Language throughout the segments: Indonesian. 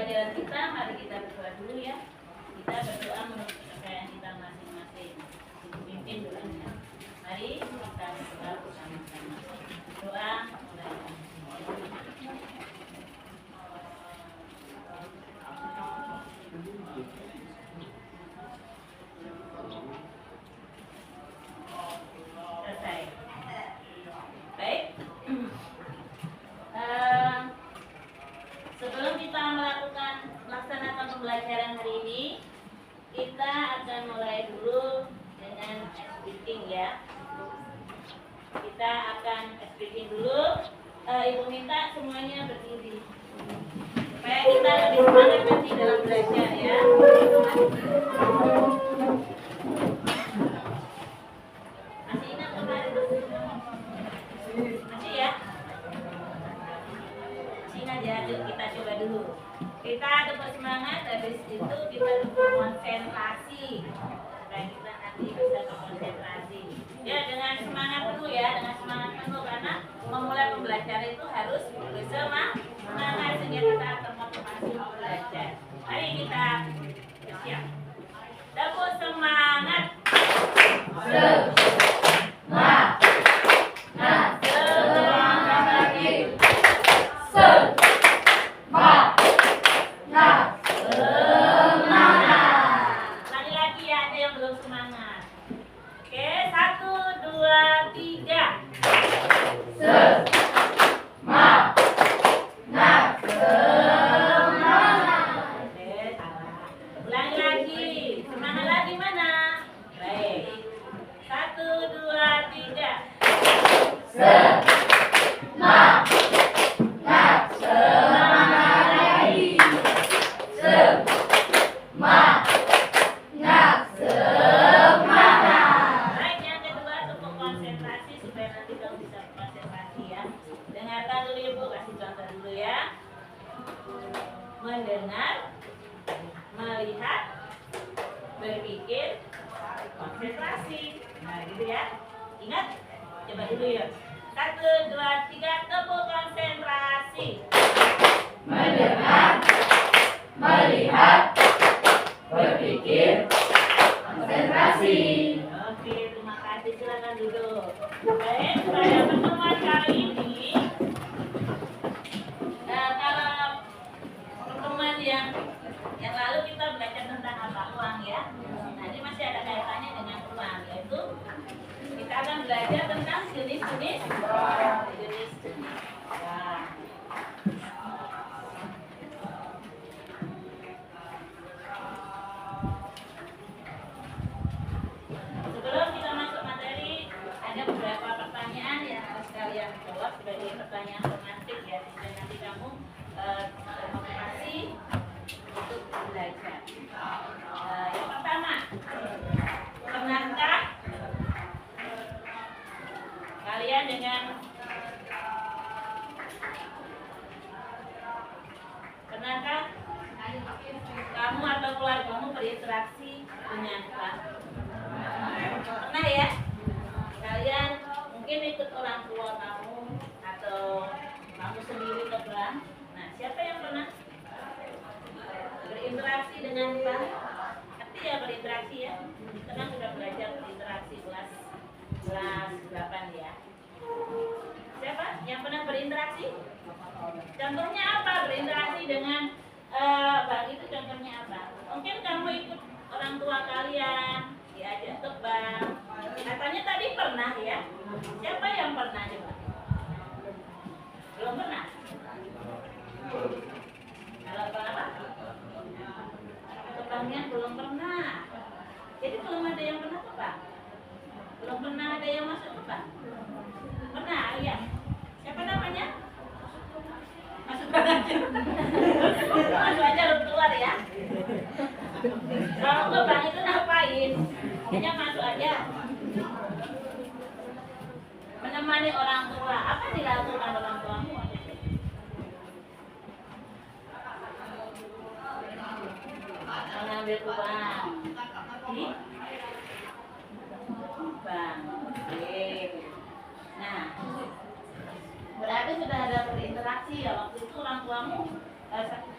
pembelajaran kita, mari kita berdoa dulu ya. Kita berdoa menurut kepercayaan kita masing-masing. Dipimpin doanya. Mari kita berdoa bersama-sama. Doa mulai. Selesai. Baik. Sebelum kita melaksanakan pembelajaran hari ini, kita akan mulai dulu dengan speaking ya. Kita akan speaking dulu. Ibu minta semuanya berdiri supaya kita lebih semangat nanti dalam belajar ya. Masih ingat kemarin? Masih ya? Aja, kita coba dulu. Kita tetap semangat, habis itu kita konsentrasi. Dan kita nanti bisa konsentrasi. Ya, dengan semangat penuh ya, dengan semangat penuh karena memulai pembelajaran itu harus bersemangat sehingga kita termotivasi belajar. Mari kita siap. Tepuk semangat. Mendengar, melihat, berpikir, konsentrasi. Nah, gitu ya. Ingat? Coba dulu ya. 1, 2, 3, tepuk konsentrasi. Mendengar, melihat, berpikir, konsentrasi. Oke, terima kasih. Silakan duduk. Baik, pada pertemuan kali ini yang lalu kita belajar tentang apa uang ya. Nah, ini masih ada kaitannya dengan uang, yaitu kita akan belajar tentang jenis-jenis uang. Sebelum kita masuk materi, ada beberapa pertanyaan yang harus kalian jawab sebagai pertanyaan formatif ya, sehingga nanti kamu termotivasi untuk belajar. Yang pertama, pernahkah kalian pernahkah kamu atau keluargamu berinteraksi dengan bank? Pernah ya? Kalian mungkin ikut orang tua kamu atau kamu sendiri ke bank. Nah, siapa yang pernah berinteraksi dengan bank? Ngerti ya berinteraksi ya? Kita kan sudah belajar berinteraksi kelas 8 ya. Siapa yang pernah berinteraksi? Contohnya apa berinteraksi dengan bank itu? Contohnya apa? Mungkin kamu ikut orang tua kalian diajak ke bank. Katanya tadi pernah ya. Siapa yang pernah coba? Belum pernah? Kalau apa? Banknya belum pernah. Jadi belum ada yang pernah ke bank. Belum pernah ada yang masuk ke bank. Pernah ya? Siapa namanya? Masuk aja. Masuk aja lu keluar ya. Kalau ke bank itu ngapain? Hanya masuk aja. Menemani orang tua. Apa dilakukan orang tuamu? Mengambil uang di bank. Oke. Nah, berarti sudah ada berinteraksi ya waktu itu orang tuamu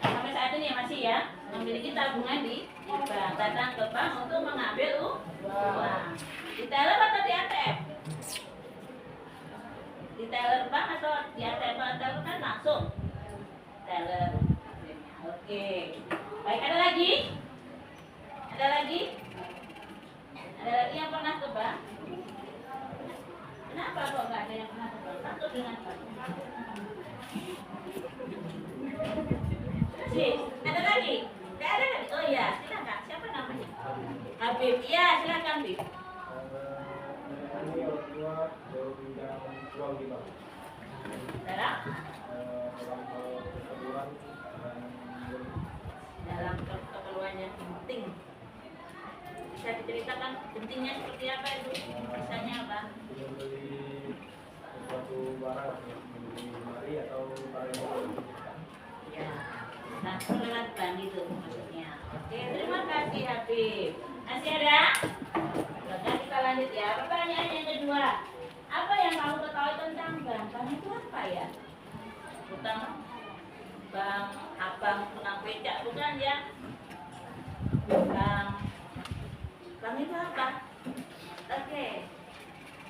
sampai saat ini ya ya, memiliki tabungan di bank, datang ke bank untuk mengambil uang. Di teller atau di ATM? Di teller bank atau di ATM? Teller kan langsung teller. Oke. Baik, ada lagi? Ada lagi? Ada lagi yang pernah ke bank? Kenapa kok nggak ada yang pernah ke bank? Takut dengan bank? Sih, ada lagi? Tidak ada lagi? Oh iya, silakan. Siapa namanya? Habib. Iya, silakan Habib. Ini orang tua jauh bidang uang di bank. Dalam? Dalam hal keperluan dan Dalam keperluan yang penting. Bisa diceritakan pentingnya seperti apa itu? Misalnya apa? membeli sesuatu barang, membeli lemari atau barang yang dibutuhkan. Ya, transfer lewat bank itu maksudnya. Oke, terima kasih Habib. Masih ada? Oke, kita lanjut ya. Pertanyaan yang kedua. Apa yang kamu ketahui tentang bank? Bank itu apa ya? Bukan bank abang tukang becak, bukan ya? Bank itu apa? Oke,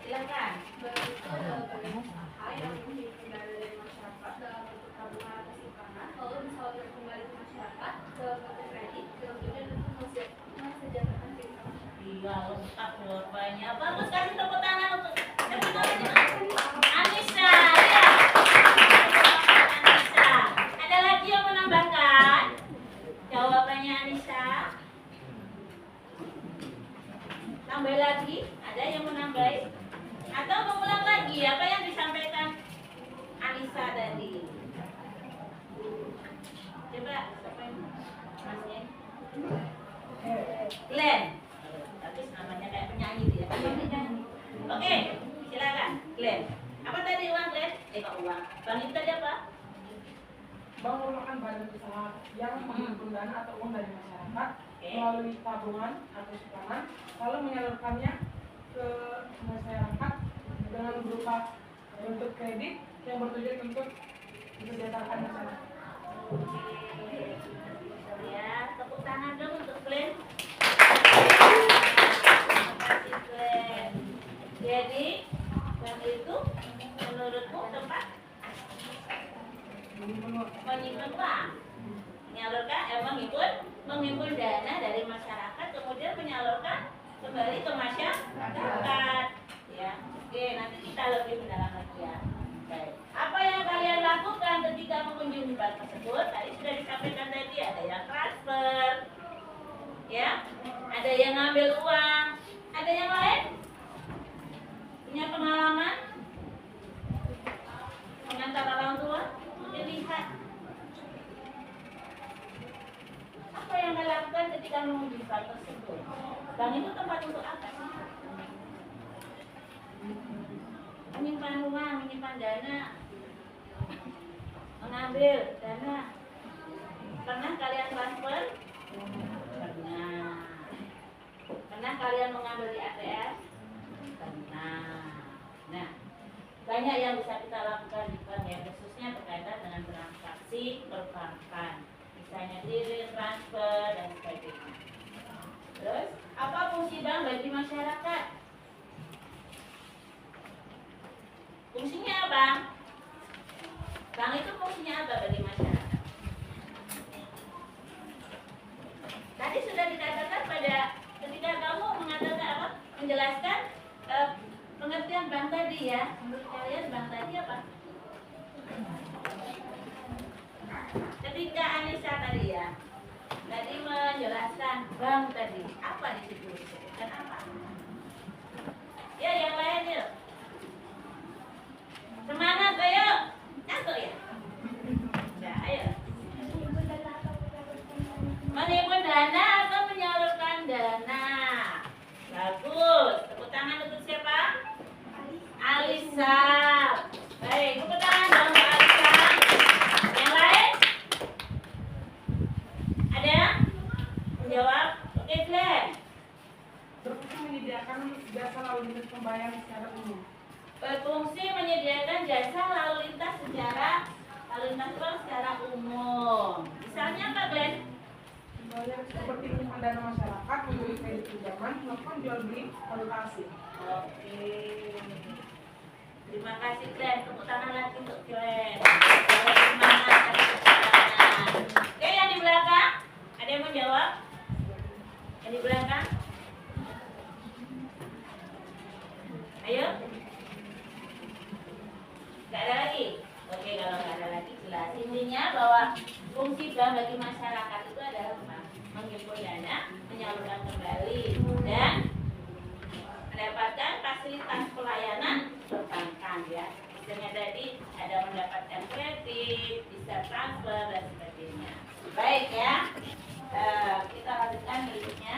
silakan. Bank itu adalah badan usaha yang dihindari dari masyarakat dalam bentuk tabungan atau simpanan, lalu disalurkan kembali ke masyarakat dalam bentuk kredit, dalam tujuan untuk mensejahterakan kehidupan masyarakat. Iya, lengkap jawabannya. Bagus, kasih tepuk tangan untuk siapa namanya? Anissa, ya. Anissa. Ada lagi yang menambahkan? Jawabannya Anissa. Tambah lagi? Ada yang menambah? Atau mengulang lagi apa yang disampaikan Anissa tadi? Coba, siapa yang masnya? Glenn. Tapi namanya kayak penyanyi dia. Oke, silakan Glenn. Apa tadi uang Glenn? Kok uang? Bang itu tadi apa? Bank merupakan badan usaha yang menghimpun dana atau uang dari masyarakat Oke. melalui tabungan atau simpanan, lalu menyalurkannya ke masyarakat dengan berupa bentuk kredit yang bertujuan untuk mensejahterakan masyarakat. Oke. Ya, tepuk tangan dong untuk Glenn. Terima kasih Glenn. Jadi, bank itu menurutmu tempat menyimpan uang, menghimpun dana dari masyarakat, kemudian menyalurkan kembali ke masyarakat. Ya, oke, nanti kita lebih mendalam lagi ya. Baik. Apa yang kalian lakukan ketika mengunjungi bank tersebut? Tadi sudah disampaikan tadi, ada yang transfer, ya, ada yang ngambil uang, ada yang lain? Punya pengalaman mengantar orang tua? Mungkin lihat. Apa yang kalian lakukan ketika mengunjungi bank tersebut? Bank itu tempat untuk apa sih? Menyimpan uang, menyimpan dana, mengambil dana. Pernah kalian transfer? Pernah. Pernah kalian mengambil di ATM? Pernah. Nah, banyak yang bisa kita lakukan di bank ya, khususnya berkaitan dengan transaksi perbankan, misalnya deal, transfer dan sebagainya. Terus, apa fungsi bank bagi masyarakat? Fungsinya apa? Bank itu fungsinya apa bagi masyarakat? Tadi sudah dikatakan pada ketika kamu mengatakan apa? Menjelaskan pengertian bank tadi ya. Menurut kalian bank tadi apa? Ketika Anissa tadi ya, tadi menjelaskan bank tadi, apa di situ disebutkan apa? Ya, yang lain yuk. Semangat, ayo. Ngantuk ya? Ya, ayo. Menghimpun dana atau menyalurkan dana? Bagus. Tepuk tangan untuk siapa? Alisa. Baik, tepuk tangan dong untuk Alisa. Yang lain? Ada? Menjawab? Oke, Glenn. Berfungsi menyediakan jasa lalu lintas pembayaran secara umum. Berfungsi menyediakan jasa lalu lintas uang secara umum. Misalnya apa, Glenn? seperti penyimpan dana masyarakat, memberi kredit pinjaman, melakukan jual beli valuta asing. Oke. Terima kasih Glenn. Tepuk tangan lagi untuk Glenn. Semangat, kasih tepuk tangan. Oke, yang di belakang, ada yang mau jawab? Yang di belakang? Ayo. Gak ada lagi? Oke, kalau gak ada lagi jelas. Intinya bahwa fungsi bank bagi masyarakat itu adalah menghimpun dana, menyalurkan kembali, dan mendapatkan fasilitas pelayanan perbankan ya. Misalnya tadi ada mendapatkan kredit, bisa transfer dan sebagainya. Baik ya. Kita lanjutkan berikutnya.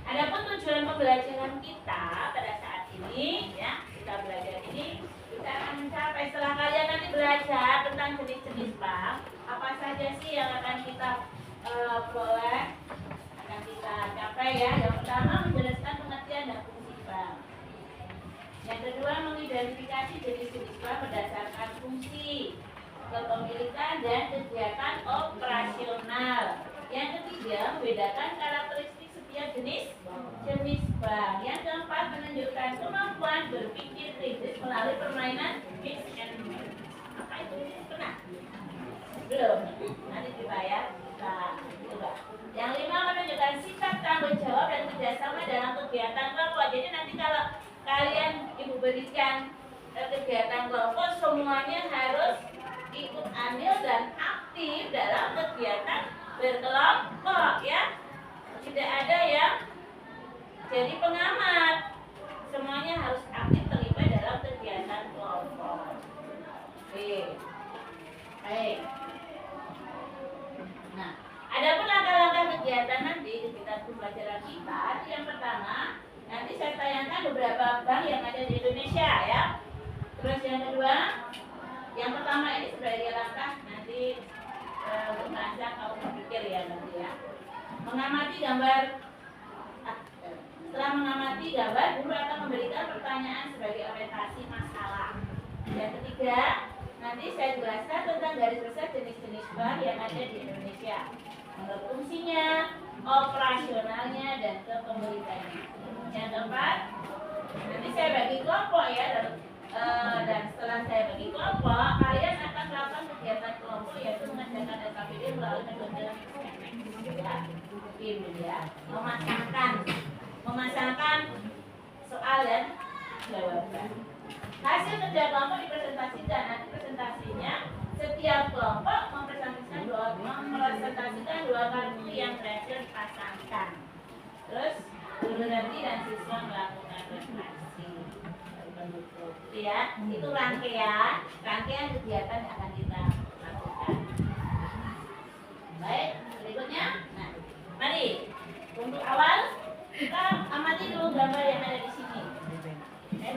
Adapun tujuan pembelajaran kita pada saat ini ya, kita belajar ini kita akan mencapai setelah kalian nanti belajar tentang jenis-jenis bank, apa saja sih yang akan kita peroleh, akan kita capai ya. Yang pertama menjelaskan pengertian dan fungsi bank. Yang kedua mengidentifikasi jenis-jenis bank berdasarkan fungsi, kepemilikan dan kegiatan operasional. Yang ketiga membedakan karakteristik setiap jenis bank. Yang keempat menunjukkan kemampuan berpikir kritis melalui permainan mix and match. Apa itu? Pernah? Belum? Nanti dibayar kita coba. Yang lima menunjukkan sikap tanggung jawab dan kerjasama dalam kegiatan kelompok. Jadi nanti kalau kalian ibu berikan kegiatan kelompok, semuanya harus ikut andil dan aktif dalam kegiatan berkelompok ya. Tidak ada yang jadi pengamat, semuanya harus aktif terlibat dalam kegiatan kelompok. Oke, baik. Nah, adapun langkah-langkah kegiatan nanti kegiatan pembelajaran kita, yang pertama nanti saya tayangkan beberapa bank yang ada di Indonesia ya. Terus yang kedua, yang pertama ini sebagai langkah nanti untuk merancang kamu berpikir ya nanti ya. Mengamati gambar. Setelah mengamati gambar, guru akan memberikan pertanyaan sebagai orientasi masalah. Yang ketiga, nanti saya jelaskan tentang garis besar jenis-jenis bank yang ada di Indonesia, menurut fungsinya, operasionalnya, dan kepemilikannya. Yang keempat, nanti saya bagi kelompok ya, dan setelah saya bagi kelompok, kalian akan melakukan kegiatan kelompok yaitu mengerjakan LKPD melalui metode ya, memasangkan soal dan jawaban. Hasil kerja kelompok dipresentasikan. Nanti presentasinya setiap kelompok mempresentasikan dua kartu yang berhasil dipasangkan. Terus guru nanti dan siswa melakukan refleksi. Ya, itu rangkaian kegiatan yang akan kita lakukan. Baik, berikutnya. Nah, mari untuk awal kita amati dulu gambar yang ada di sini. Ya.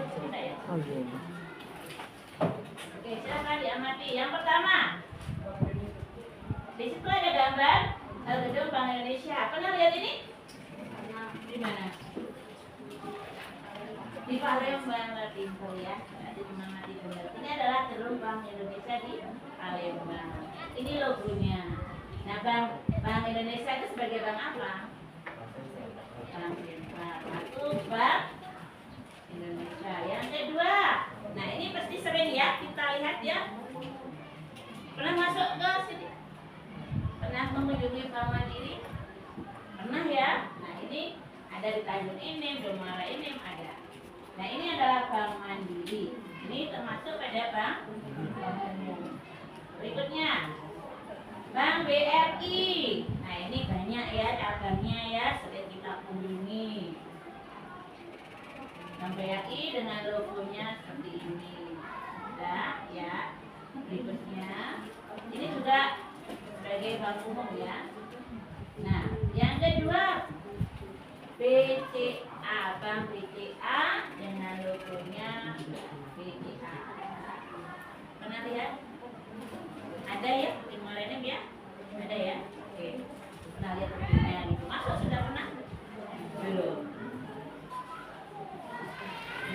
Oke, silakan diamati. Yang pertama, di situ ada gambar gedung Bank Indonesia. Pernah lihat ini? Di mana? Di Palembang, Timur ya. Nanti mengamati gambar. Ini adalah gedung Bank Indonesia di Palembang. Ini logonya. Nah, Bank Indonesia itu sebagai bank apa? Bank Indonesia. Yang kedua, nah ini pasti sering ya kita lihat ya. Pernah masuk ke sini? Pernah mengunjungi Bank Mandiri? Pernah ya? Nah ini ada di Tanjung Enim, Domara Enim ada. Nah ini adalah Bank Mandiri. Ini termasuk pada bank umum. Berikutnya Bank BRI. Nah ini banyak ya cabangnya ya, sering kita kunjungi. Bank BRI dengan logonya seperti ini. Ada ya. Berikutnya ini juga sebagai bank umum ya. Nah yang kedua BCA, Bank BCA dengan logonya BCA. Pernah lihat? Ada ya di Morenim ya? Ada ya? Oke. Pernah lihat logonya gitu. Masuk sudah pernah? Belum.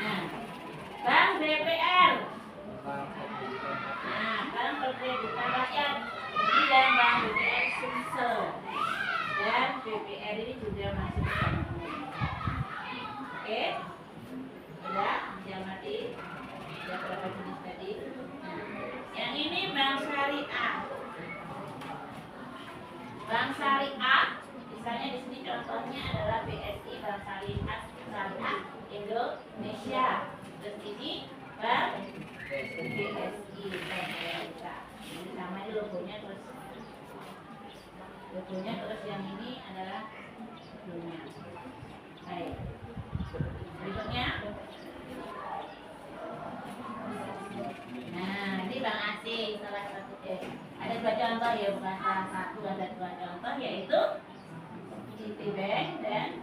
Nah, Bank BPR. Nah, Bank Perkreditan Rakyat. Ini dan Bank BPR. sebutkan. Oke, udah diamati ada berapa jenis tadi. Nah, yang ini bank syariah. Bank syariah, misalnya di sini contohnya adalah BSI, Bank Syariah Indonesia. Terus ini Bank BSI, Bank Amerika. Ini sama ini logonya terus yang ini adalah logonya. Baik. Berikutnya. Nah, ini Bank Asing salah satu ada dua contoh ya, bukan salah satu, ada dua contoh yaitu Citibank dan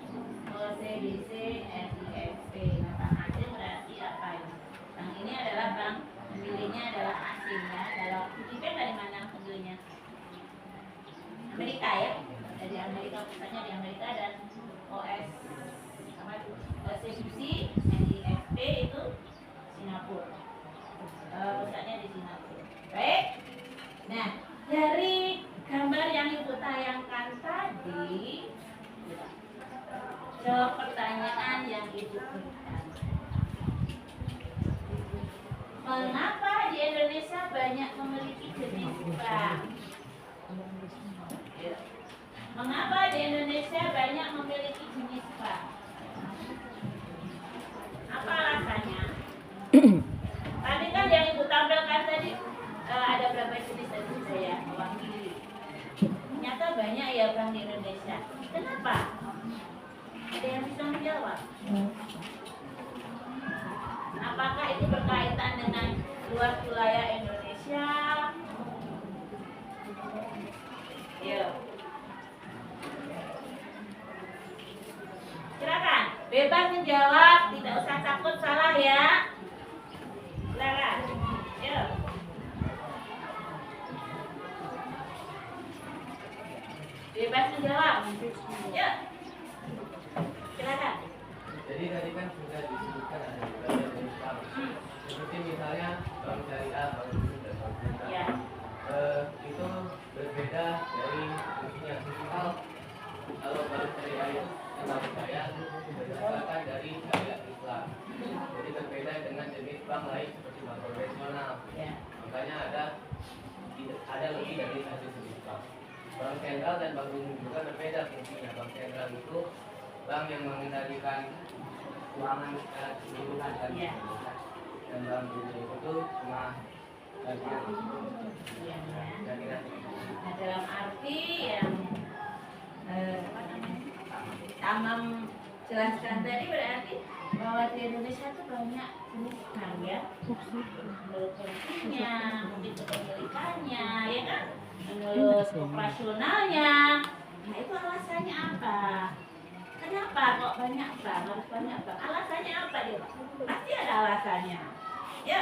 OCBC NISP. Nah, Bank Asing berarti apa ini? Bank ini adalah bank pemiliknya adalah asing ya. Kalau Citibank dari mana pemiliknya? Amerika ya, dari Amerika, pusatnya di Amerika, dan OCBC NISP itu Singapura. Pusatnya di Singapura. Baik. Nah, dari gambar yang Ibu tayangkan tadi, jawab pertanyaan yang Ibu berikan. Mengapa di Indonesia banyak memiliki jenis bank? Mengapa di Indonesia banyak memiliki jenis bank? Apa alasannya? Tadi kan yang Ibu tampilkan tadi ada berapa jenis tadi saya mewakili. Ternyata banyak ya bank di Indonesia. Kenapa? Ada yang bisa menjawab? Apakah itu berkaitan dengan luas wilayah Indonesia? Yuk. Silakan, bebas menjawab, tidak usah takut salah ya. Silakan. Yuk. Bebas menjawab. Yuk. Silakan. Jadi tadi kan sudah disebutkan ada beberapa jenis bank. Seperti misalnya bank syariah, bank umum, dan bank sentral. Ya. Itu berbeda dari fungsinya. Misal kalau bank syariah itu setahu saya berdasarkan dari syariat Islam. Jadi berbeda dengan jenis bank lain seperti bank konvensional. Ya. Makanya ada lebih dari satu jenis bank. Bank sentral dan bank umum juga berbeda fungsinya. Bank sentral itu bank yang mengendalikan keuangan secara keseluruhan kan. Ya. Dan bank umum itu cuma bagian Ya. kira-kira. Nah, dalam arti yang Tamam jelaskan tadi berarti bahwa di Indonesia itu banyak jenis bank ya, menurut fungsinya, mungkin kepemilikannya, ya kan, menurut operasionalnya. Nah itu alasannya apa? Kenapa kok banyak bank, harus banyak bank? Alasannya apa dia? Pasti ada alasannya. Ya.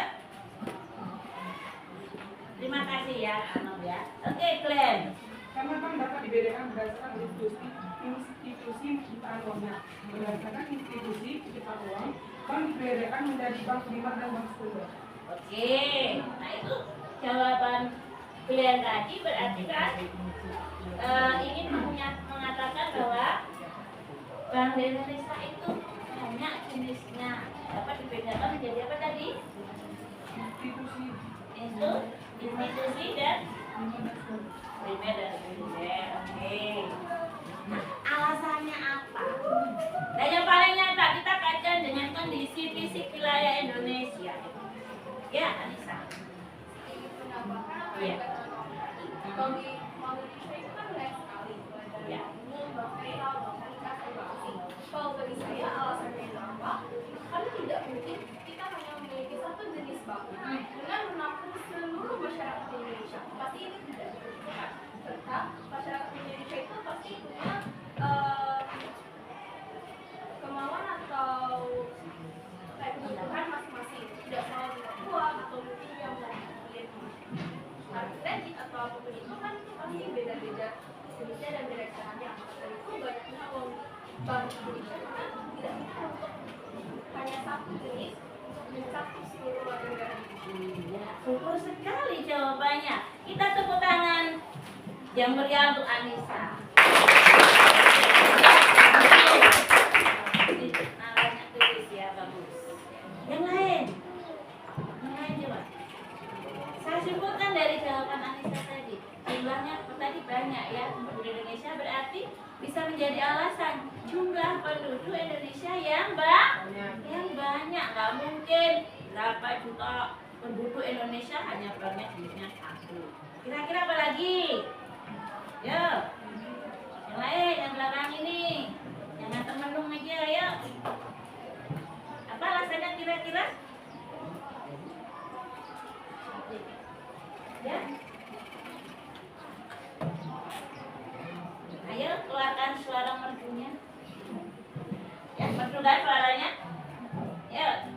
Terima kasih ya, Anom ya. Oke, Glenn. Karena bank dapat dibedakan berdasarkan institusi penciptaan uangnya. Berdasarkan institusi penciptaan uang, bank dibedakan menjadi bank primer dan bank sekunder. Oke, nah itu jawaban Glenn tadi berarti kan ingin mengatakan bahwa bank di Indonesia itu banyak jenisnya, dapat dibedakan menjadi apa tadi? Institusi dan primer dan sekunder. Oke. Nah, alasannya apa? Nah, yang paling nyata kita kaitkan dengan kondisi fisik wilayah Indonesia. Ya, Anissa. Menambahkan apa Iya. yang kata kalau di Indonesia itu kan banyak sekali Ya. umum, bank sentral, bank syariah, dan bank asing. Kalau bagi saya alasannya itu apa? Karena tidak mungkin kita hanya memiliki satu jenis bank dengan menampung seluruh masyarakat Indonesia. Pasti ini tidak dibutuhkan. Serta masyarakat Indonesia itu pasti punya kemauan atau kebutuhan masing-masing. Tidak selalu dengan uang atau mungkin yang mungkin kartu kredit atau apapun itu kan itu pasti beda-beda jenisnya dan beda caranya. Dan itu banyaknya uang bank Indonesia kan tidak bisa untuk hanya satu jenis mencakup seluruh warga negara. Iya, syukur sekali jawabannya. Kita tepuk tangan yang meriah untuk Anissa. jumlahnya tadi banyak ya, penduduk Indonesia berarti bisa menjadi alasan jumlah penduduk Indonesia yang banyak. Nggak mungkin berapa juta penduduk Indonesia hanya banyak jenisnya satu. Kira-kira apa lagi? Yo, yang lain, yang belakang ini, jangan temenung aja ya. Apa alasannya kira-kira? Ya. Ayo keluarkan suara merdunya. Ya, merdu kan suaranya? Ya.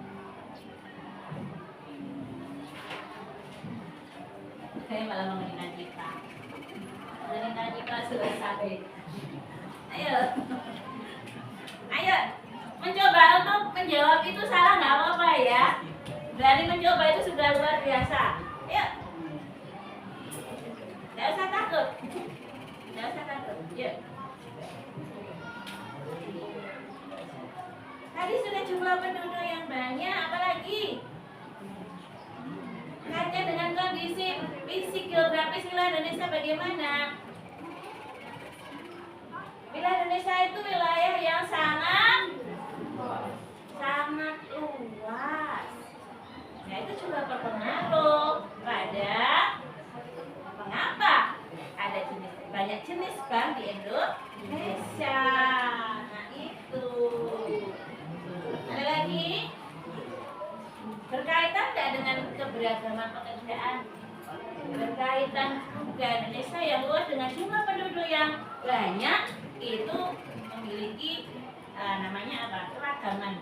Saya malah mengenai kita. Mengenai kita sudah sampai. Ayo. Ayo. Mencoba untuk menjawab itu salah nggak apa-apa ya. Berani mencoba itu sudah luar biasa. Ayo. Tidak usah takut. Tidak usah takut. Yuk. Tadi sudah jumlah penduduk yang banyak, apalagi? Kaitkan dengan kondisi fisik geografis wilayah Indonesia bagaimana? Wilayah Indonesia itu wilayah yang sangat luas. Nah, itu juga berpengaruh pada mengapa ada banyak jenis bank di Indonesia. Nah, itu. Ada lagi? Berkaitan tidak dengan keberagaman pekerjaan? Berkaitan juga Indonesia yang luas dengan jumlah penduduk yang banyak itu memiliki namanya apa? Keragaman.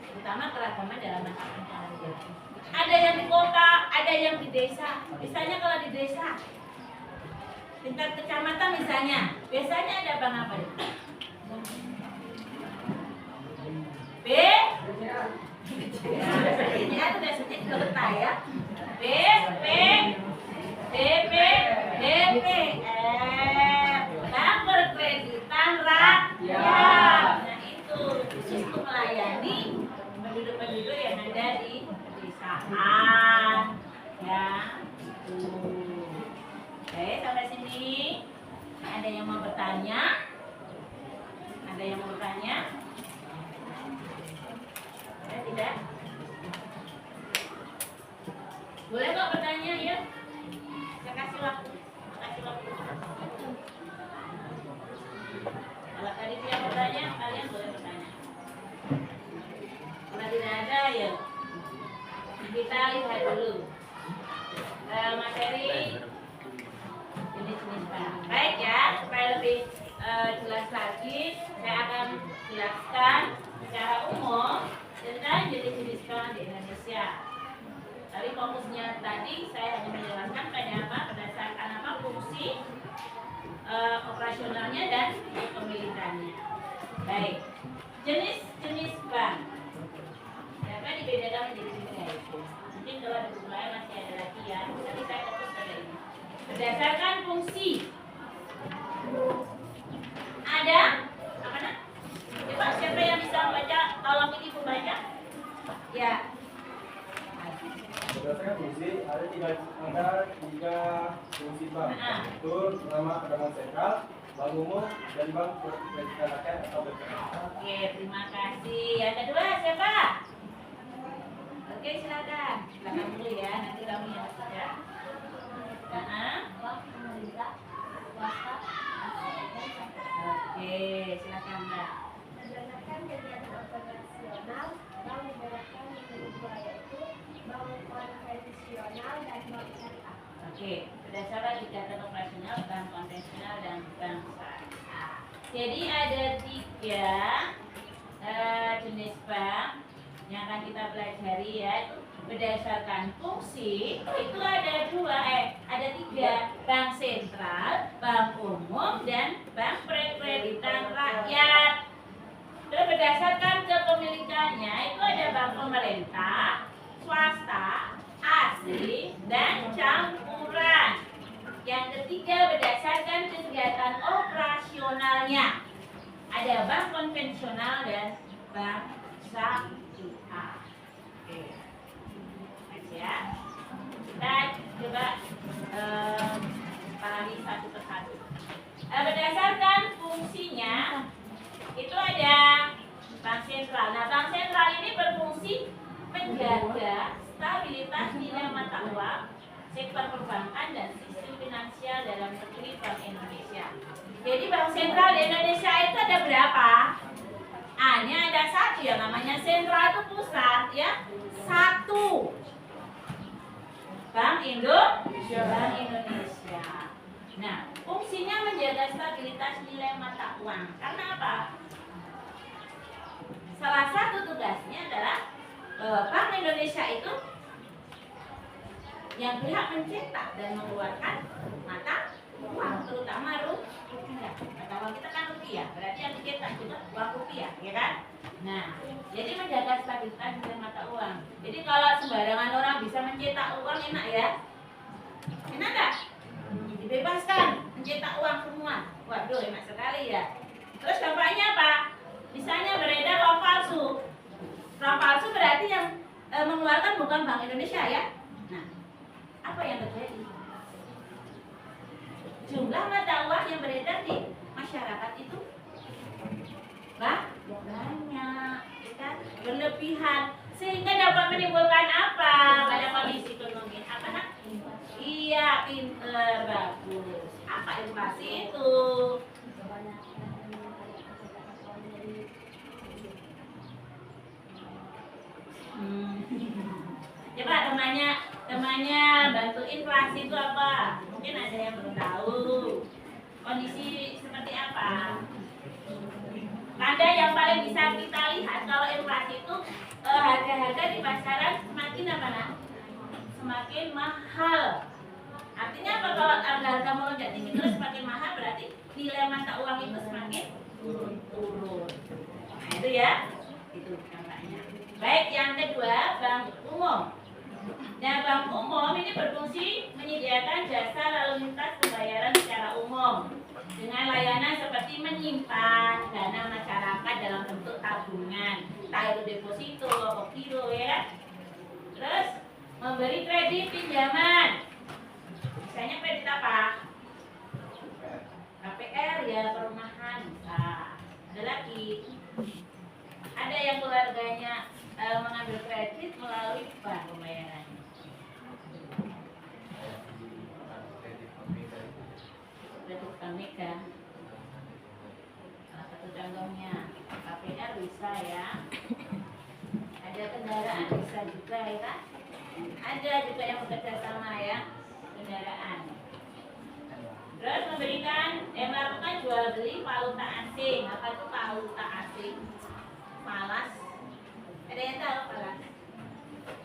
Terutama keragaman dalam masa pencaharian. Ada yang di kota, ada yang di desa. Misalnya kalau di desa, tingkat kecamatan misalnya, biasanya ada bank apa? B. Ini ada biasanya di kota ya. B, P, DP, DP, Bank Perkreditan Rakyat. Nah itu khusus untuk melayani penduduk-penduduk yang ada di pedesaan. Ya. Oke, sampai sini. Ada yang mau bertanya? Ada yang mau bertanya? Ada tidak? Boleh kok bertanya ya? Saya kasih waktu. Kalau tadi dia bertanya, kalian boleh bertanya. Kalau tidak ada ya, kita lihat dulu materi jenis-jenis bank. Baik ya, supaya lebih jelas lagi, saya akan jelaskan secara umum tentang jenis-jenis bank di Indonesia. Tapi fokusnya tadi saya hanya menjelaskan pada apa, berdasarkan apa fungsi operasionalnya dan pemilikannya. Baik, jenis-jenis bank. Dapat dibedakan menjadi tiga itu. Mungkin kalau ada buku lain masih ada lagi ya. Tapi saya fokus pada ini. Berdasarkan fungsi. Ada apa nak? Coba siapa yang bisa membaca? Tolong ibu baca. Ya. Berdasarkan fungsi ada tiga fungsi bank, yaitu pertama ada bank sentral, bank umum, dan bank perkreditan rakyat atau BPR. Oke, terima kasih. Yang kedua siapa? Oke, silakan. Silakan dulu ya, nanti kamu yang baca. Bank pemerintah, swasta, Oke, silakan Mbak. berdasarkan kegiatan operasional, bank membedakan menjadi dua, yaitu bank konvensional dan bank syariah. Oke, berdasarkan kegiatan operasional, bank konvensional dan bank syariah. Jadi ada tiga jenis bank yang akan kita pelajari ya. Itu berdasarkan fungsi itu ada tiga, bank sentral, bank umum, dan bank perkreditan rakyat. Terus berdasarkan kepemilikannya itu ada bank pemerintah, swasta, asli, dan campuran. Yang ketiga berdasarkan kegiatan operasionalnya ada bank konvensional dan bank syariah. Oke. Ya, kita coba pahami satu persatu. Berdasarkan fungsinya itu ada bank sentral. Nah, bank sentral ini berfungsi menjaga stabilitas nilai mata uang, sektor perbankan dan sistem finansial dalam negeri Bank Indonesia. Jadi bank sentral di Indonesia itu ada berapa? A-nya ada satu yang namanya sentral itu pusat ya. Satu. Bank Indonesia. Bank Indonesia. Nah, fungsinya menjaga stabilitas nilai mata uang. Karena apa? Salah satu tugasnya adalah Bank Indonesia itu yang berhak mencetak dan mengeluarkan mata uang, terutama rupiah. Mata uang kita kan rupiah, berarti yang dicetak juga uang rupiah, ya kan? Nah, jadi menjaga stabilitas nilai mata uang. Jadi kalau sembarangan orang bisa mencetak uang enak ya? Enak nggak? Dibebaskan mencetak uang semua. Waduh, enak sekali ya. Terus dampaknya apa? Misalnya beredar uang palsu. Uang palsu berarti yang mengeluarkan bukan Bank Indonesia ya. Nah, apa yang terjadi? Jumlah mata uang yang beredar di masyarakat itu banyak, kan? Berlebihan, sehingga dapat menimbulkan apa pada kondisi ekonomi? Apa nak? Iya, pinter, bagus. Apa inflasi itu? Coba temannya bantu inflasi itu apa? Mungkin ada yang belum tahu. Kondisi seperti apa? Tanda yang paling bisa kita lihat kalau inflasi itu harga-harga di pasaran semakin apa nak? Semakin mahal. Artinya apa kalau harga melonjak tinggi terus semakin mahal berarti nilai mata uang itu semakin turun. Nah itu ya, itu dampaknya. Baik, yang kedua bank umum. Nah, bank umum ini berfungsi menyediakan jasa lalu lintas pembayaran secara umum dengan layanan seperti menyimpan dana masyarakat dalam bentuk tabungan, entah itu deposito atau giro ya. Terus memberi kredit pinjaman. Misalnya kredit apa? KPR ya, perumahan bisa. Ada lagi. Ada yang keluarganya mengambil kredit melalui bank pembayaran. Kredit Bank Mega. Salah satu contohnya KPR bisa ya. Ada kendaraan bisa juga ya kan? Ada juga yang bekerja sama ya, kendaraan. Terus melakukan jual beli valuta asing. Apa itu valuta asing? Falas. Ada yang tahu falas?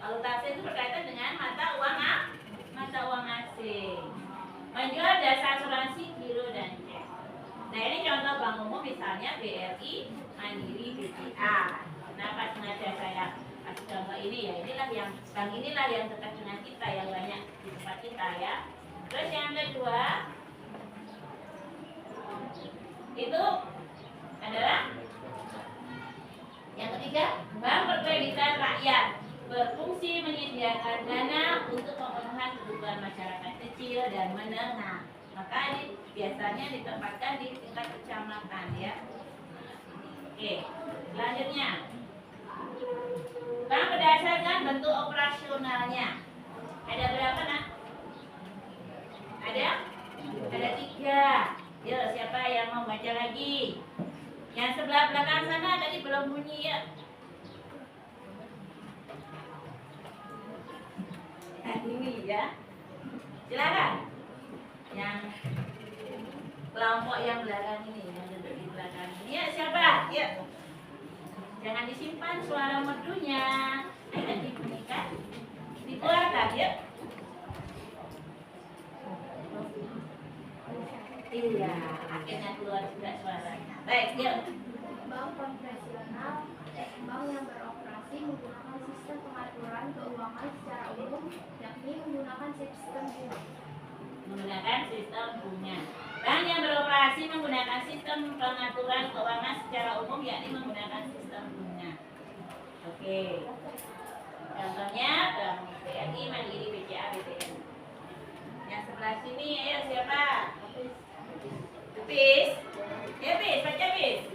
Valuta asing itu berkaitan dengan mata uang asing. Menjual jasa asuransi, giro dan cek. Nah ini contoh bank umum misalnya BRI, Mandiri, BCA. Kenapa sengaja saya kasih contoh ini ya? Inilah yang bank inilah yang dekat dengan kita, yang banyak di tempat kita ya. Terus yang kedua itu adalah yang ketiga, bank perkreditan rakyat berfungsi menyediakan dana untuk pemenuhan kebutuhan masyarakat kecil dan menengah. Maka ini biasanya ditempatkan di tingkat kecamatan ya. Oke, selanjutnya bank berdasarkan bentuk operasionalnya. Ada berapa nak? Ada 3. Yuk, siapa yang mau baca lagi? Yang sebelah belakang sana tadi belum bunyi ya. Ini ya. Silakan. Yang kelompok yang belakang ini, yang duduk di belakang ini. Ya, siapa? Ya. Jangan disimpan suara merdunya. Ayo dibunyikan. Dikeluarkan ya. Iya, akhirnya keluar juga suaranya. Baik, yuk. Bank konvensional, bank yang beroperasi menggunakan sistem pengaturan keuangan secara umum, yakni menggunakan sistem bunga. Menggunakan sistem bunga. Bank yang beroperasi menggunakan sistem pengaturan keuangan secara umum, yakni menggunakan sistem bunga. Oke. Contohnya Bank BRI, Mandiri, BCA, BTN. Yang sebelah sini, ayo siapa? Bis. Ya bis, baca bis.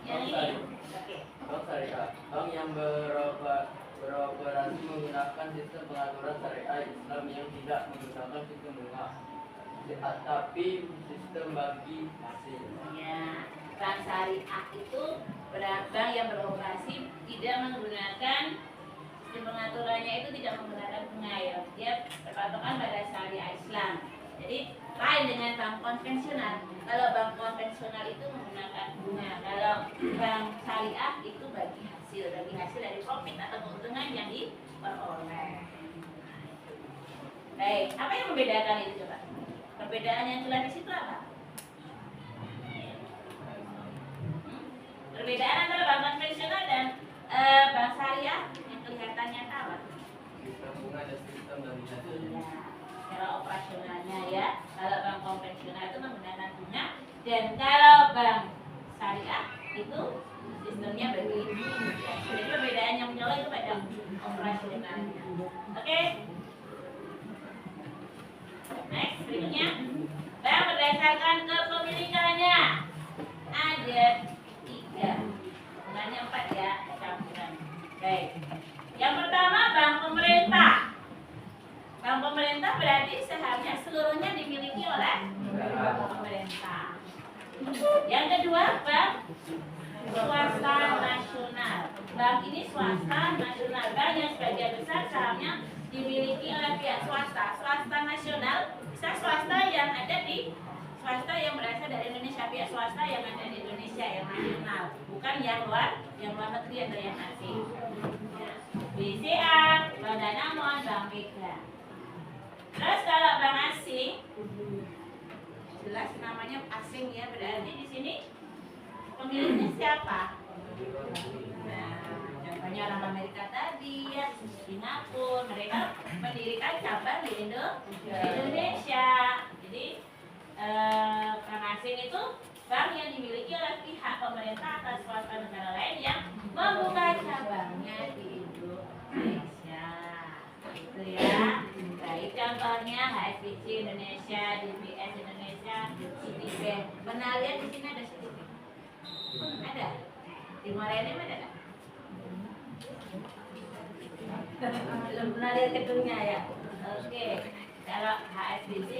Yang ini. Oke. Bank syariah, bank yang beroperasi menggunakan sistem pengaturan syariah Islam yang tidak menggunakan sistem bunga, tapi sistem bagi hasil. Ya, bank syariah itu bank yang beroperasi tidak menggunakan sistem pengaturannya itu tidak menggunakan bunga ya. Dia berpatokan pada syariah Islam. Jadi lain dengan bank konvensional. Kalau bank konvensional itu menggunakan bunga. Kalau bank syariah itu bagi hasil dari profit atau keuntungan yang diperoleh. Baik, apa yang membedakan itu coba? Perbedaan yang jelas di situ apa? Perbedaan antara bank konvensional dan bank syariah yang kelihatan nyata apa? Sistem bunga dan sistem bagi hasil. Iya, cara operasionalnya ya. Kalau bank konvensional itu menggunakan bunga, dan kalau bank syariah itu sistemnya bagi hasil. Jadi perbedaan yang mencolok itu pada operasionalnya. Oke. Next, berikutnya bank berdasarkan kepemilikannya ada 3, sebenarnya 4 ya campuran. Baik, yang pertama bank pemerintah. Bank pemerintah berarti sahamnya seluruhnya dimiliki oleh pemerintah. Yang kedua bank swasta nasional. Bank ini swasta nasional. Bank yang sebagian besar sahamnya dimiliki oleh pihak swasta. Swasta nasional bisa swasta yang ada di swasta yang berasal dari Indonesia, pihak swasta yang ada di Indonesia yang nasional, bukan yang luar negeri atau yang asing. Ya. BCA, Bank Danamon, Bank Mega. Terus kalau bank asing, jelas namanya asing ya, berarti di sini pemiliknya siapa? Nah, contohnya orang Amerika tadi ya, Singapura, mereka mendirikan cabang di Indonesia. Jadi bank asing itu bank yang dimiliki oleh pihak pemerintah atau swasta negara lain yang membuka cabangnya di Indonesia. Itu ya. Baik, contohnya HSBC Indonesia, DBS Indonesia, Citibank. Pernah lihat di sini ada Citibank? Ada. Di Morenim ada nggak? Belum pernah lihat gedungnya ya. Oke. Kalau HSBC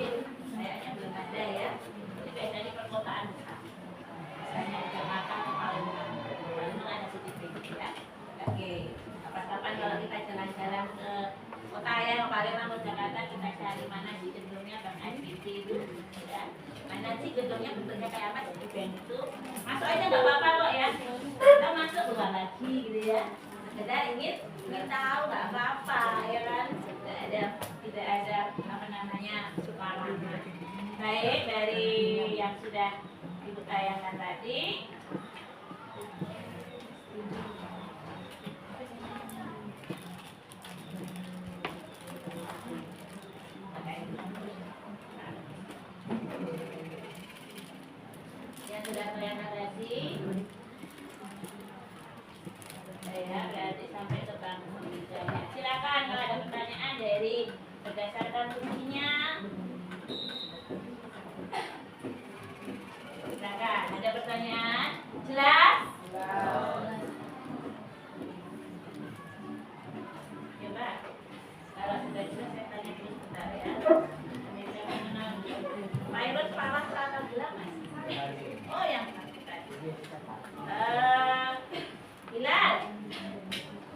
kayaknya belum ada ya. Ini biasanya di perkotaan besar. Misalnya di Jakarta atau Palembang. Palembang ada Citibank ya. Oke. Kapan-kapan kalau kita jalan-jalan ke kota yang Palembang ke Jakarta, kita cari mana sih gedungnya Bank HSBC itu ya. Mana sih gedungnya bentuknya kayak apa? Citibank itu masuk aja nggak apa-apa kok ya. Kita masuk keluar lagi gitu ya. Sekedar ingin tahu nggak apa-apa ya kan. Tidak ada apa namanya larangan. Baik, dari yang sudah ibu tayangkan tadi. Yang sudah tayangkan tadi. Saya berarti sampai ke bank pembicaraan. Silakan kalau ada pertanyaan dari berdasarkan fungsinya. Silakan, ada pertanyaan? Jelas? Coba, kalau sudah jelas saya tanya dulu sebentar ya. Saya mengenal pilot palas atau gelap mas? Oh yang satu tadi. Bilal,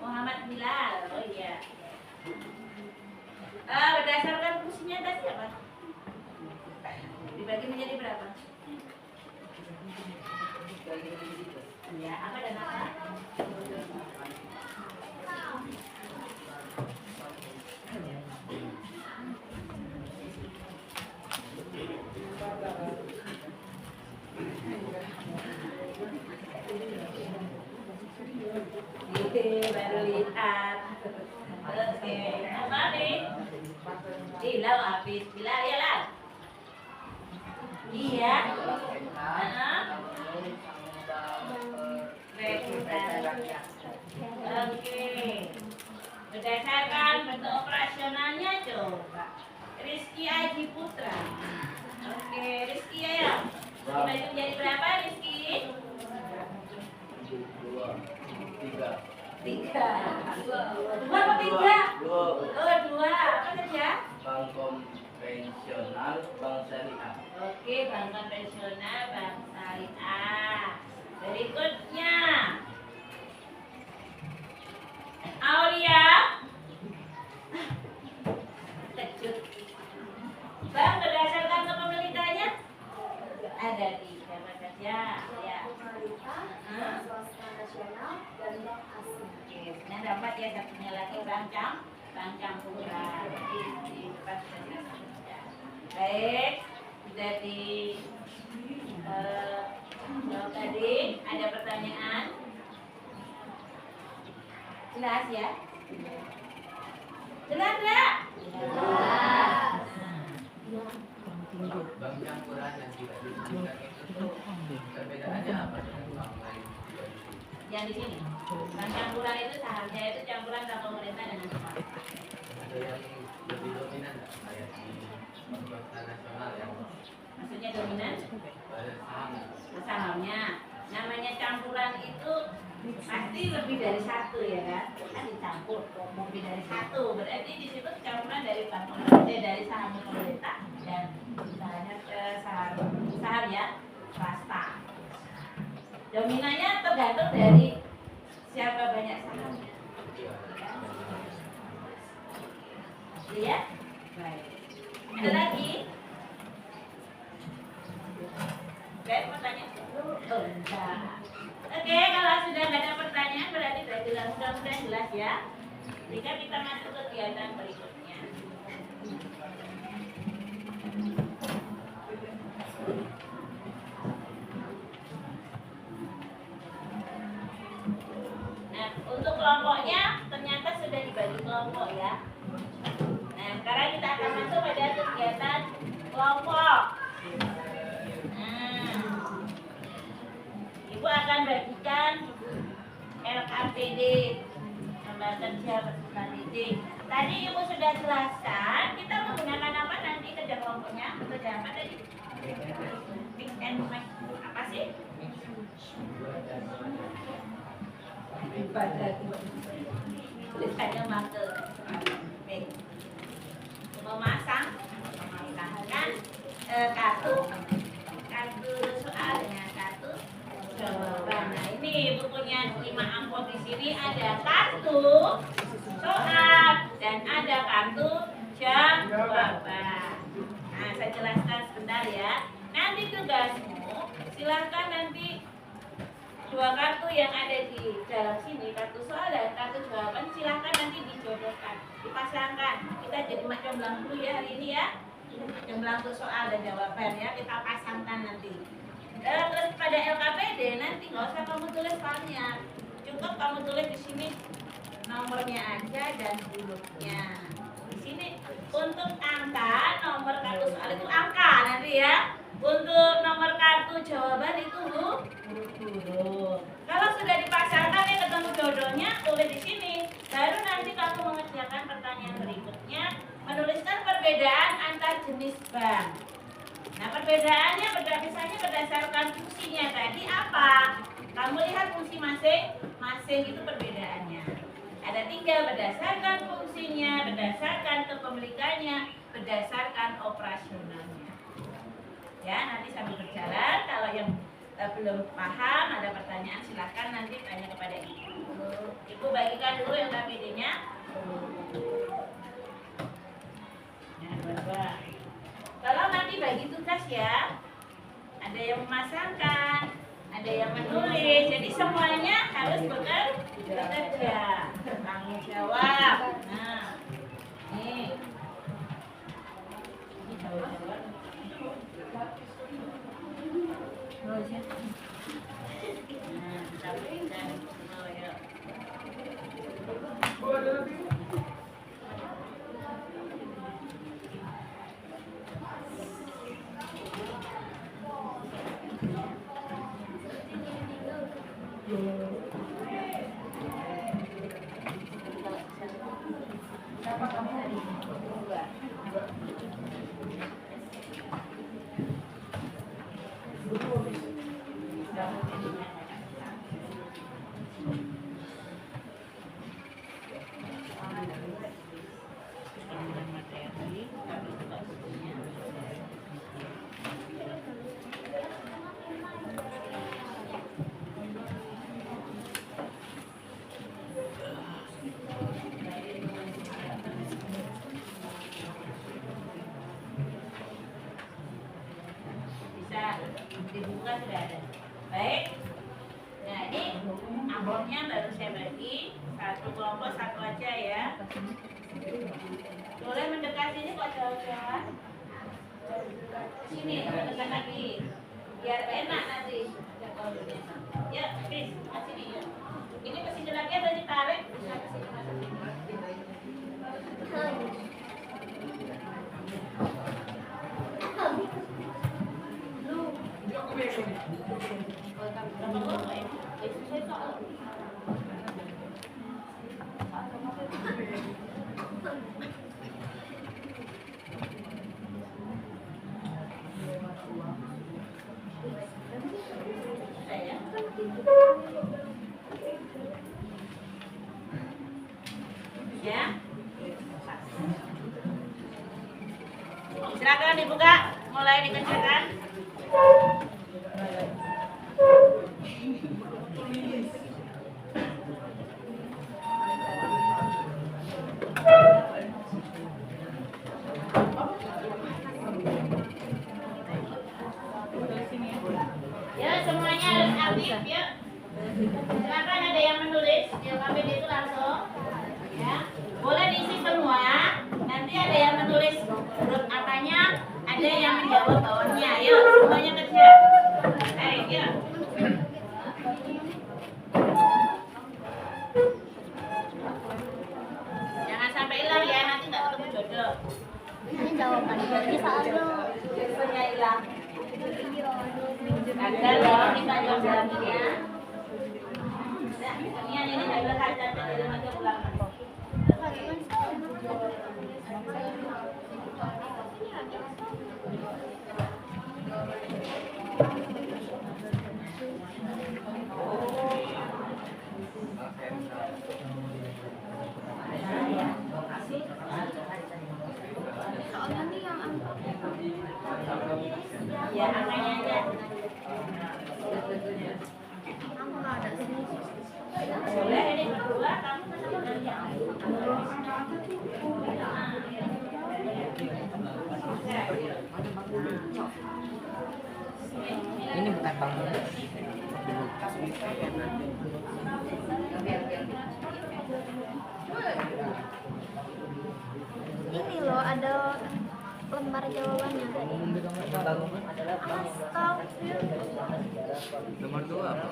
Muhammad Bilal. Oh iya. Berdasarkan fungsinya tadi apa? Dibagi menjadi berapa? Ya, apa dan apa? Baru lihat. Oke, apa nih? Bilal habis. Bilal ya lah. Iya. Oke. Berdasarkan bentuk operasionalnya coba. Rizky Aji Putra. Oke, Rizky ya. Dibagi menjadi berapa Rizky? 2, 3. 3. 2 apa 3? 2. Oh, 2. Apa saja? Bank konvensional, bank syariah. Oke, bank konvensional, bank syariah. Berikutnya Aulia. Kejut. Bank berdasarkan kepemilikannya ada 3 apa saja? Ya. Bank swasta nasional dan bank asing. Oke, sebenarnya dapat ya satunya lagi bank campuran. Di depan sudah saja. Baik, sudah di jawab tadi. Ada pertanyaan? Jelas ya? Jelas enggak? Jelas. Bank campuran yang tidak disebutkan itu perbedaannya apa dengan bank lain? Yang di sini. Bank campuran itu sahamnya itu campuran antara pemerintah dengan swasta. Ada yang lebih dominan nggak? Kayak di bank swasta nasional yang Maksudnya dominan saham. sahamnya. Namanya campuran itu pasti lebih dari satu ya kan? Kan dicampur lebih dari satu. Berarti di situ campuran dari bank pemerintah, dari saham pemerintah dan misalnya saham ya swasta. Dominannya tergantung dari siapa banyak sahamnya. Iya? Baik. Ada lagi? Baik, pertanyaan? Oh, enggak. Oke, kalau sudah nggak ada pertanyaan berarti sudah jelas. Mudah-mudahan jelas ya. Jika kita masuk ke kegiatan berikutnya. Nah, untuk kelompoknya ternyata sudah dibagi kelompok ya. Nah, sekarang kita akan masuk pada kegiatan kelompok. Nah, Ibu akan bagikan LKPD, lembaga kerja peserta didik. Tadi Ibu sudah jelaskan kita menggunakan apa nanti kerja kelompoknya? Kerja apa tadi? Mix and match. Apa sih? Ibadah tulisannya marker. Baik. Memasangkan kartu soal dengan kartu jawaban. Nah, ini bukunya 5 amplop di sini ada kartu soal dan ada kartu jawaban. Nah, saya jelaskan sebentar ya. Nanti tugasmu silahkan nanti 2 kartu yang ada di dalam sini, kartu soal dan kartu jawaban, silahkan nanti dijodohkan, dipasangkan. Kita jadi macam dulu ya hari ini ya. Jomblang untuk soal dan jawaban ya, kita pasangkan nanti. Terus pada LKPD nanti nggak usah kamu tulis filenya, cukup kamu tulis di sini nomornya aja dan hurufnya. Di sini untuk angka nomor kartu soal itu angka nanti ya. Untuk nomor kartu jawaban itu huruf. Kalau sudah dipasangkan ya ketemu jodohnya, tulis di sini. Baru nanti kamu mengerjakan pertanyaan berikutnya, menuliskan perbedaan antar jenis bank. Nah, perbedaannya misalnya berdasarkan fungsinya tadi apa? Kamu lihat fungsi masing-masing itu perbedaannya. Ada 3, berdasarkan fungsinya, berdasarkan kepemilikannya, berdasarkan operasionalnya. Ya, nanti sambil berjalan. Kalau yang belum paham, ada pertanyaan, silahkan nanti tanya kepada Ibu. Ibu bagikan dulu yang KPD-nya. Nah, kalau nanti bagi tugas ya, ada yang memasangkan, ada yang menulis, jadi semuanya harus bekerja, tanggung jawab. Nah, ini jawab. Terus ya. Nah, kita berikan. Oh ya. Siapa kamu hari ini? 2. Dibuka sudah ada. Baik. Nah ini amplopnya baru saya bagi satu kelompok satu aja ya. Boleh mendekat sini kok jauh-jauhan. Sini mendekat lagi. Biar enak nanti. Ya, please, sini ya. Ini ke sini lagi atau ditarik? Bisa ke sini masukin. Ya. Silakan dibuka, mulai dikerjakan. Ya, semuanya harus aktif ya. Silakan ada yang menulis, yang ambil itu langsung. Ya, boleh diisi semua. Nanti ada yang menulis huruf apanya, ada yang menjawab bawahnya. Yuk, semuanya kerja. Yuk. Jangan sampai hilang ya, nanti nggak ketemu jodoh. Ini jawaban dari saldo. Biasanya hilang. Ada loh kita jawabannya. Nah, ini nggak boleh kaca di rumah aja pulang. Soalnya nih yang Ya, angkanya aja. aku nggak ada sini. Boleh ini berdua, kamu sama kerja. Ini bukan bangun. Ini loh ada lembar jawabannya. Nomor 2 apa?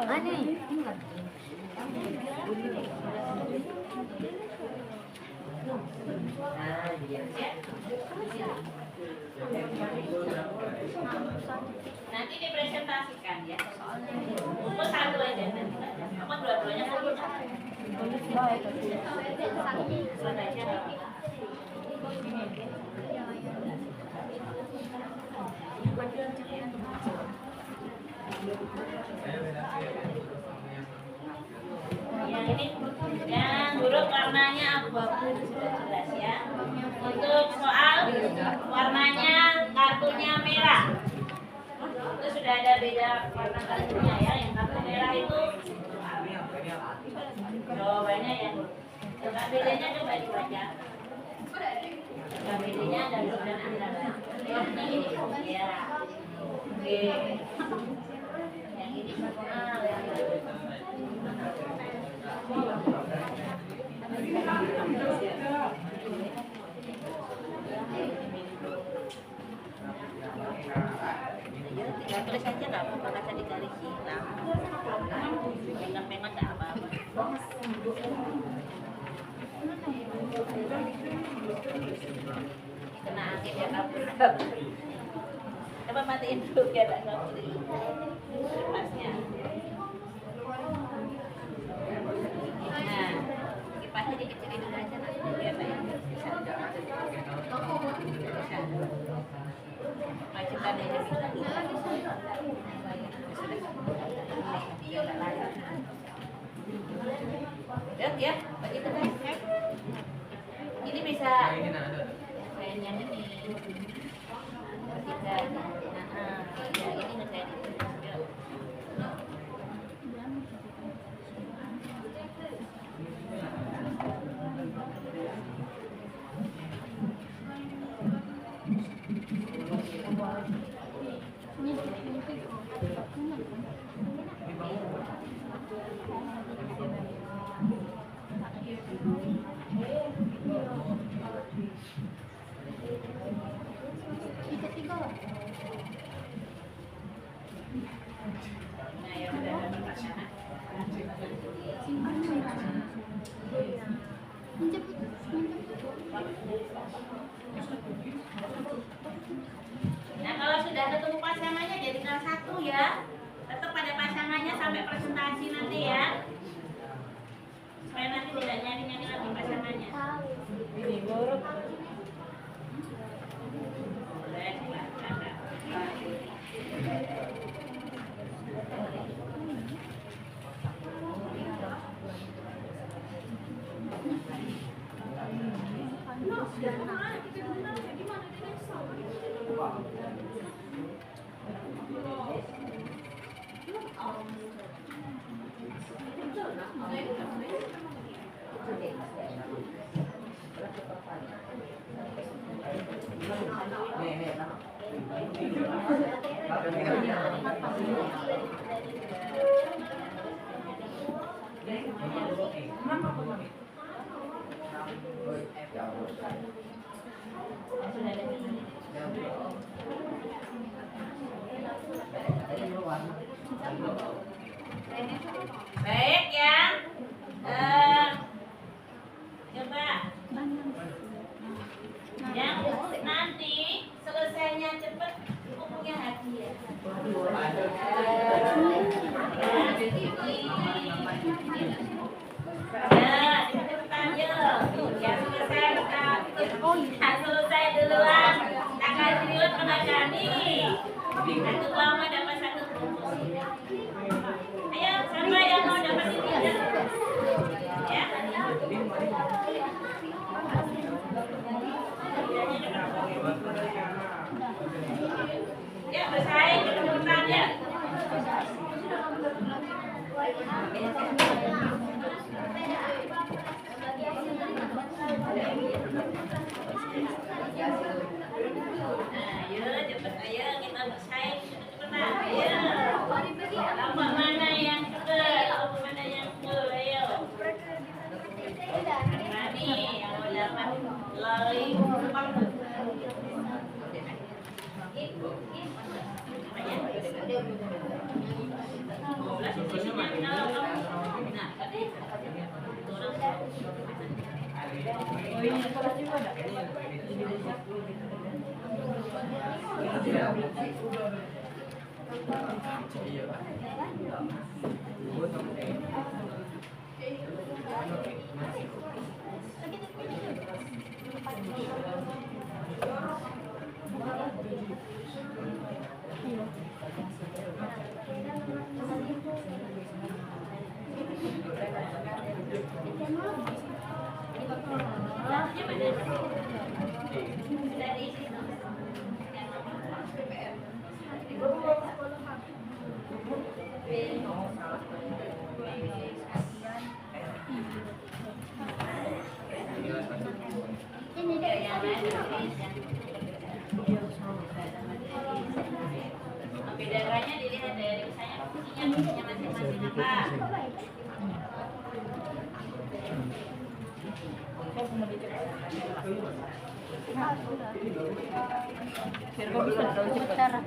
Aneh. Nanti dipresentasikan ya. Buku satu aja nanti. Apa dua-duanya satu? Satu aja. Yang ini yang huruf warnanya abu-abu sudah jelas ya. Untuk soal warnanya kartunya merah. Itu sudah ada beda warna kartunya ya. Yang kartu merah itu jawabannya yang coba bedanya coba dibaca. Coba bedanya ada huruf dan antara. Ya. Oke. Yang ini A, yang tinggal tulis aja nggak apa-apa, kaca digaris hitam. Pengen-pengen nggak apa-apa. Kena angin ya kabur. Coba matiin dulu biar nggak kabur. Kipasnya. Nah, kipasnya dikecilin dulu aja nanti biar bisa. Majukan aja bisa. Ya, begitu kan? Ini bisa kain yang ini. Ketika ya ini ngerjain itu. sampai presentasi nanti ya. Supaya nanti tidak nyari-nyari lagi pasangannya. Ini buruk. Boleh silahkan. Baik ya. Coba yang nanti selesainya cepat bukunya hadiah. Ya, cepetan yuk. Yang selesai kita selesai duluan. Akan dilihat penagani. Satu lama dapat satu promosi. Ayo, siapa yang mau dapat ini? Ya. Ya, bersaing cepetan ya. Ayo, cepet ayo kita bersaing cepetan. Ayo. Kelompok mana yang cepet? Kelompok mana yang full? Ayo. Rani yang mau dapat loli. Bedanya dilihat dari misalnya fungsinya masing-masing apa. Biar kau bisa tahu cepat.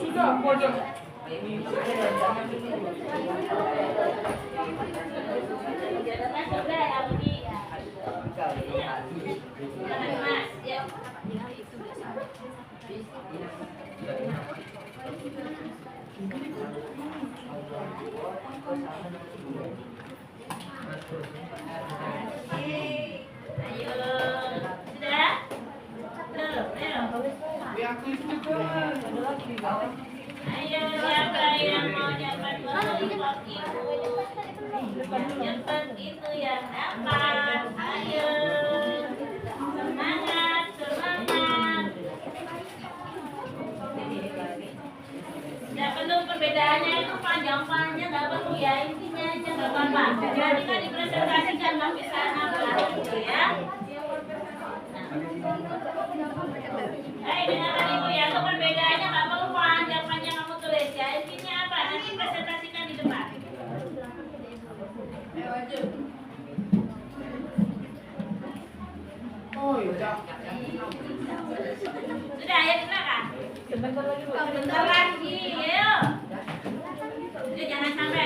Sudah, pojok. Ayo siapa yang mau dapat lollipop itu? Cepat itu yang dapat. Ayo semangat, semangat. Tidak perlu perbedaannya itu panjang-panjang, nggak perlu ya, intinya aja nggak apa-apa. Nanti kan dipresentasikan nggak bisa nambah gitu ya. Dengarkan ibu ya, itu perbedaannya nggak perlu panjang-panjang kamu tulis ya. Intinya apa? Nanti presentasikan di depan. Oh iya. Sudah ya di belakang. Sebentar lagi, ayo. Jangan sampai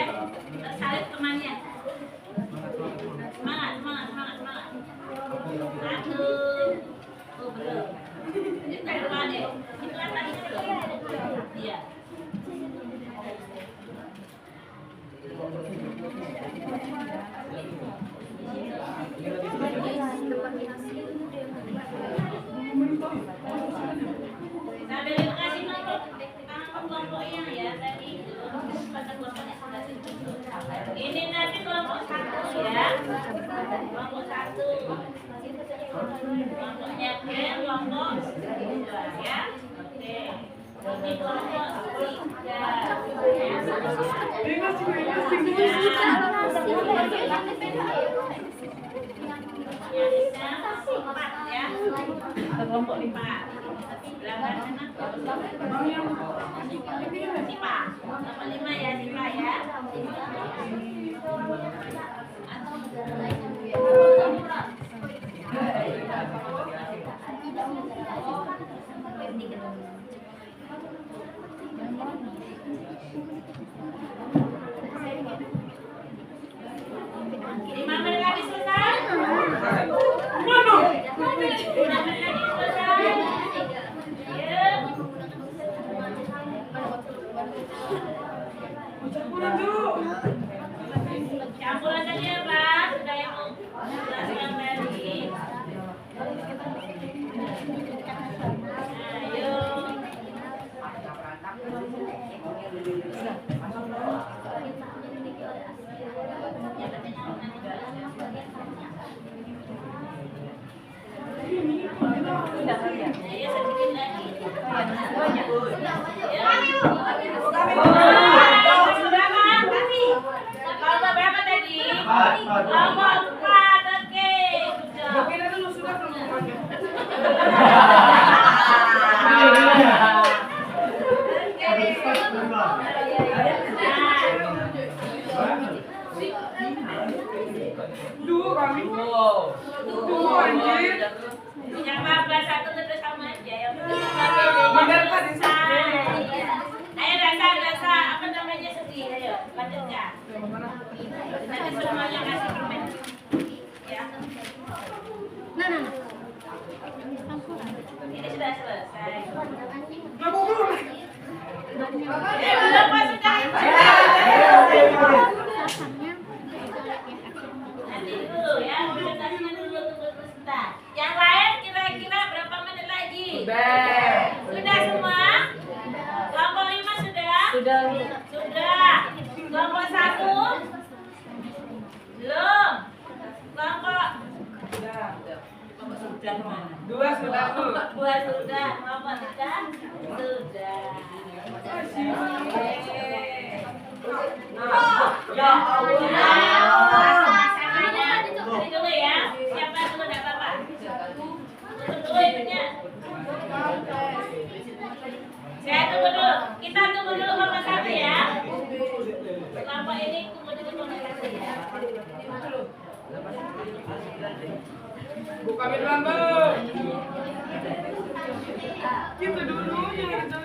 Kelompoknya G, kelompok 2 ya. Oke. Ini kelompok 3 ya. Yang 4 ya. Kelompok 4. Belakang sana. Sipa. Kelompok 5 ya, Sipa ya. Lima menit lagi selesai. 5 menit lagi selesai. Ya. Campuran tadi ya Pak, sudah yang jelaskan tadi. Ayo. Ayo sedikit lagi. Kelompok berapa tadi? Kelompok 4, oke. Kita dulu sudah kelompoknya. Dua kami. Dua anjir. Yang 14 1 terus sama aja ya. Benar Pak disana. Ayo rasa apa namanya sedih ayo lanjutkan. Nanti semuanya kasih permen. Ya. Ini sudah selesai. Belum Pak sudah. Nanti dulu ya, presentasinya dulu tunggu sebentar. Yang lain kira-kira berapa menit lagi? Sudah semua? Kelompok 5 sudah? Sudah. Kelompok 1? Belum. Kelompok sudah mana? 2 sudah tuh. Kelompok 2 sudah. Kelompok 3? Sudah. Ya Allah. Ini dulu ya. Siapa dulu enggak apa-apa. Tutup dulu itunya. Saya tunggu dulu. Kita tunggu dulu kelompok 1 ya. Kelompok ini tunggu dulu kelompok 1 ya. Buka lampu. Gitu dulu jangan itu.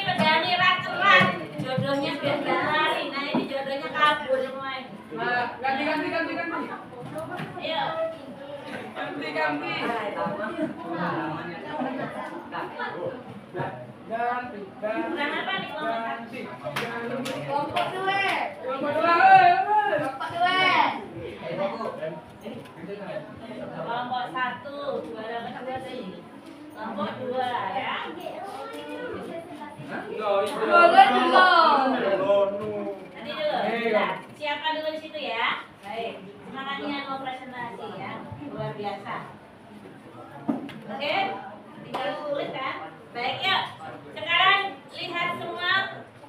Pegangi erat-erat. Jodohnya biar gak lari. Nah ini jodohnya kabur semua. Nah, ganti. Ayo. Ganti. Bukan apa nih kelompok 1? Kelompok 2. Kelompok 2. Kelompok 1 juara kedua tadi. Kelompok 2 ya. Nanti dulu. Nah, siapa dulu di situ ya? Baik. Semangat niat mau presentasi ya. Luar biasa. Oke? Tinggal tulis kan? Baik, yuk. Sekarang lihat semua.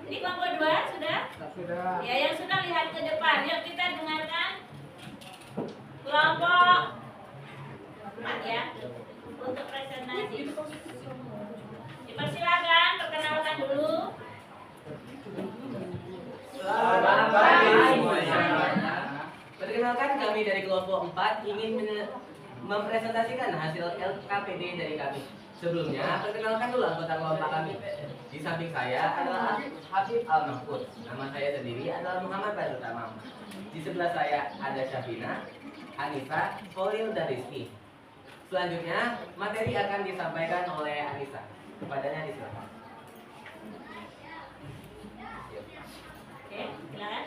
Ini kelompok 2 sudah? Sudah. Ya, yang sudah lihat ke depan. Yuk kita dengarkan kelompok 4 ya. Untuk presentasi. Dipersilakan perkenalkan dulu. Selamat pagi semuanya. Perkenalkan kami dari kelompok 4 ingin mempresentasikan hasil LKPD dari kami. Sebelumnya, perkenalkan dulu anggota kelompok kami. Di samping saya adalah Habib Al-Mahfud. Nama saya sendiri adalah Muhammad Badrul Tamam. Di sebelah saya ada Syafina, Anissa, Kolil, dan Rizky. Selanjutnya, materi akan disampaikan oleh Anissa. Kepadanya disilakan. Oke, silakan.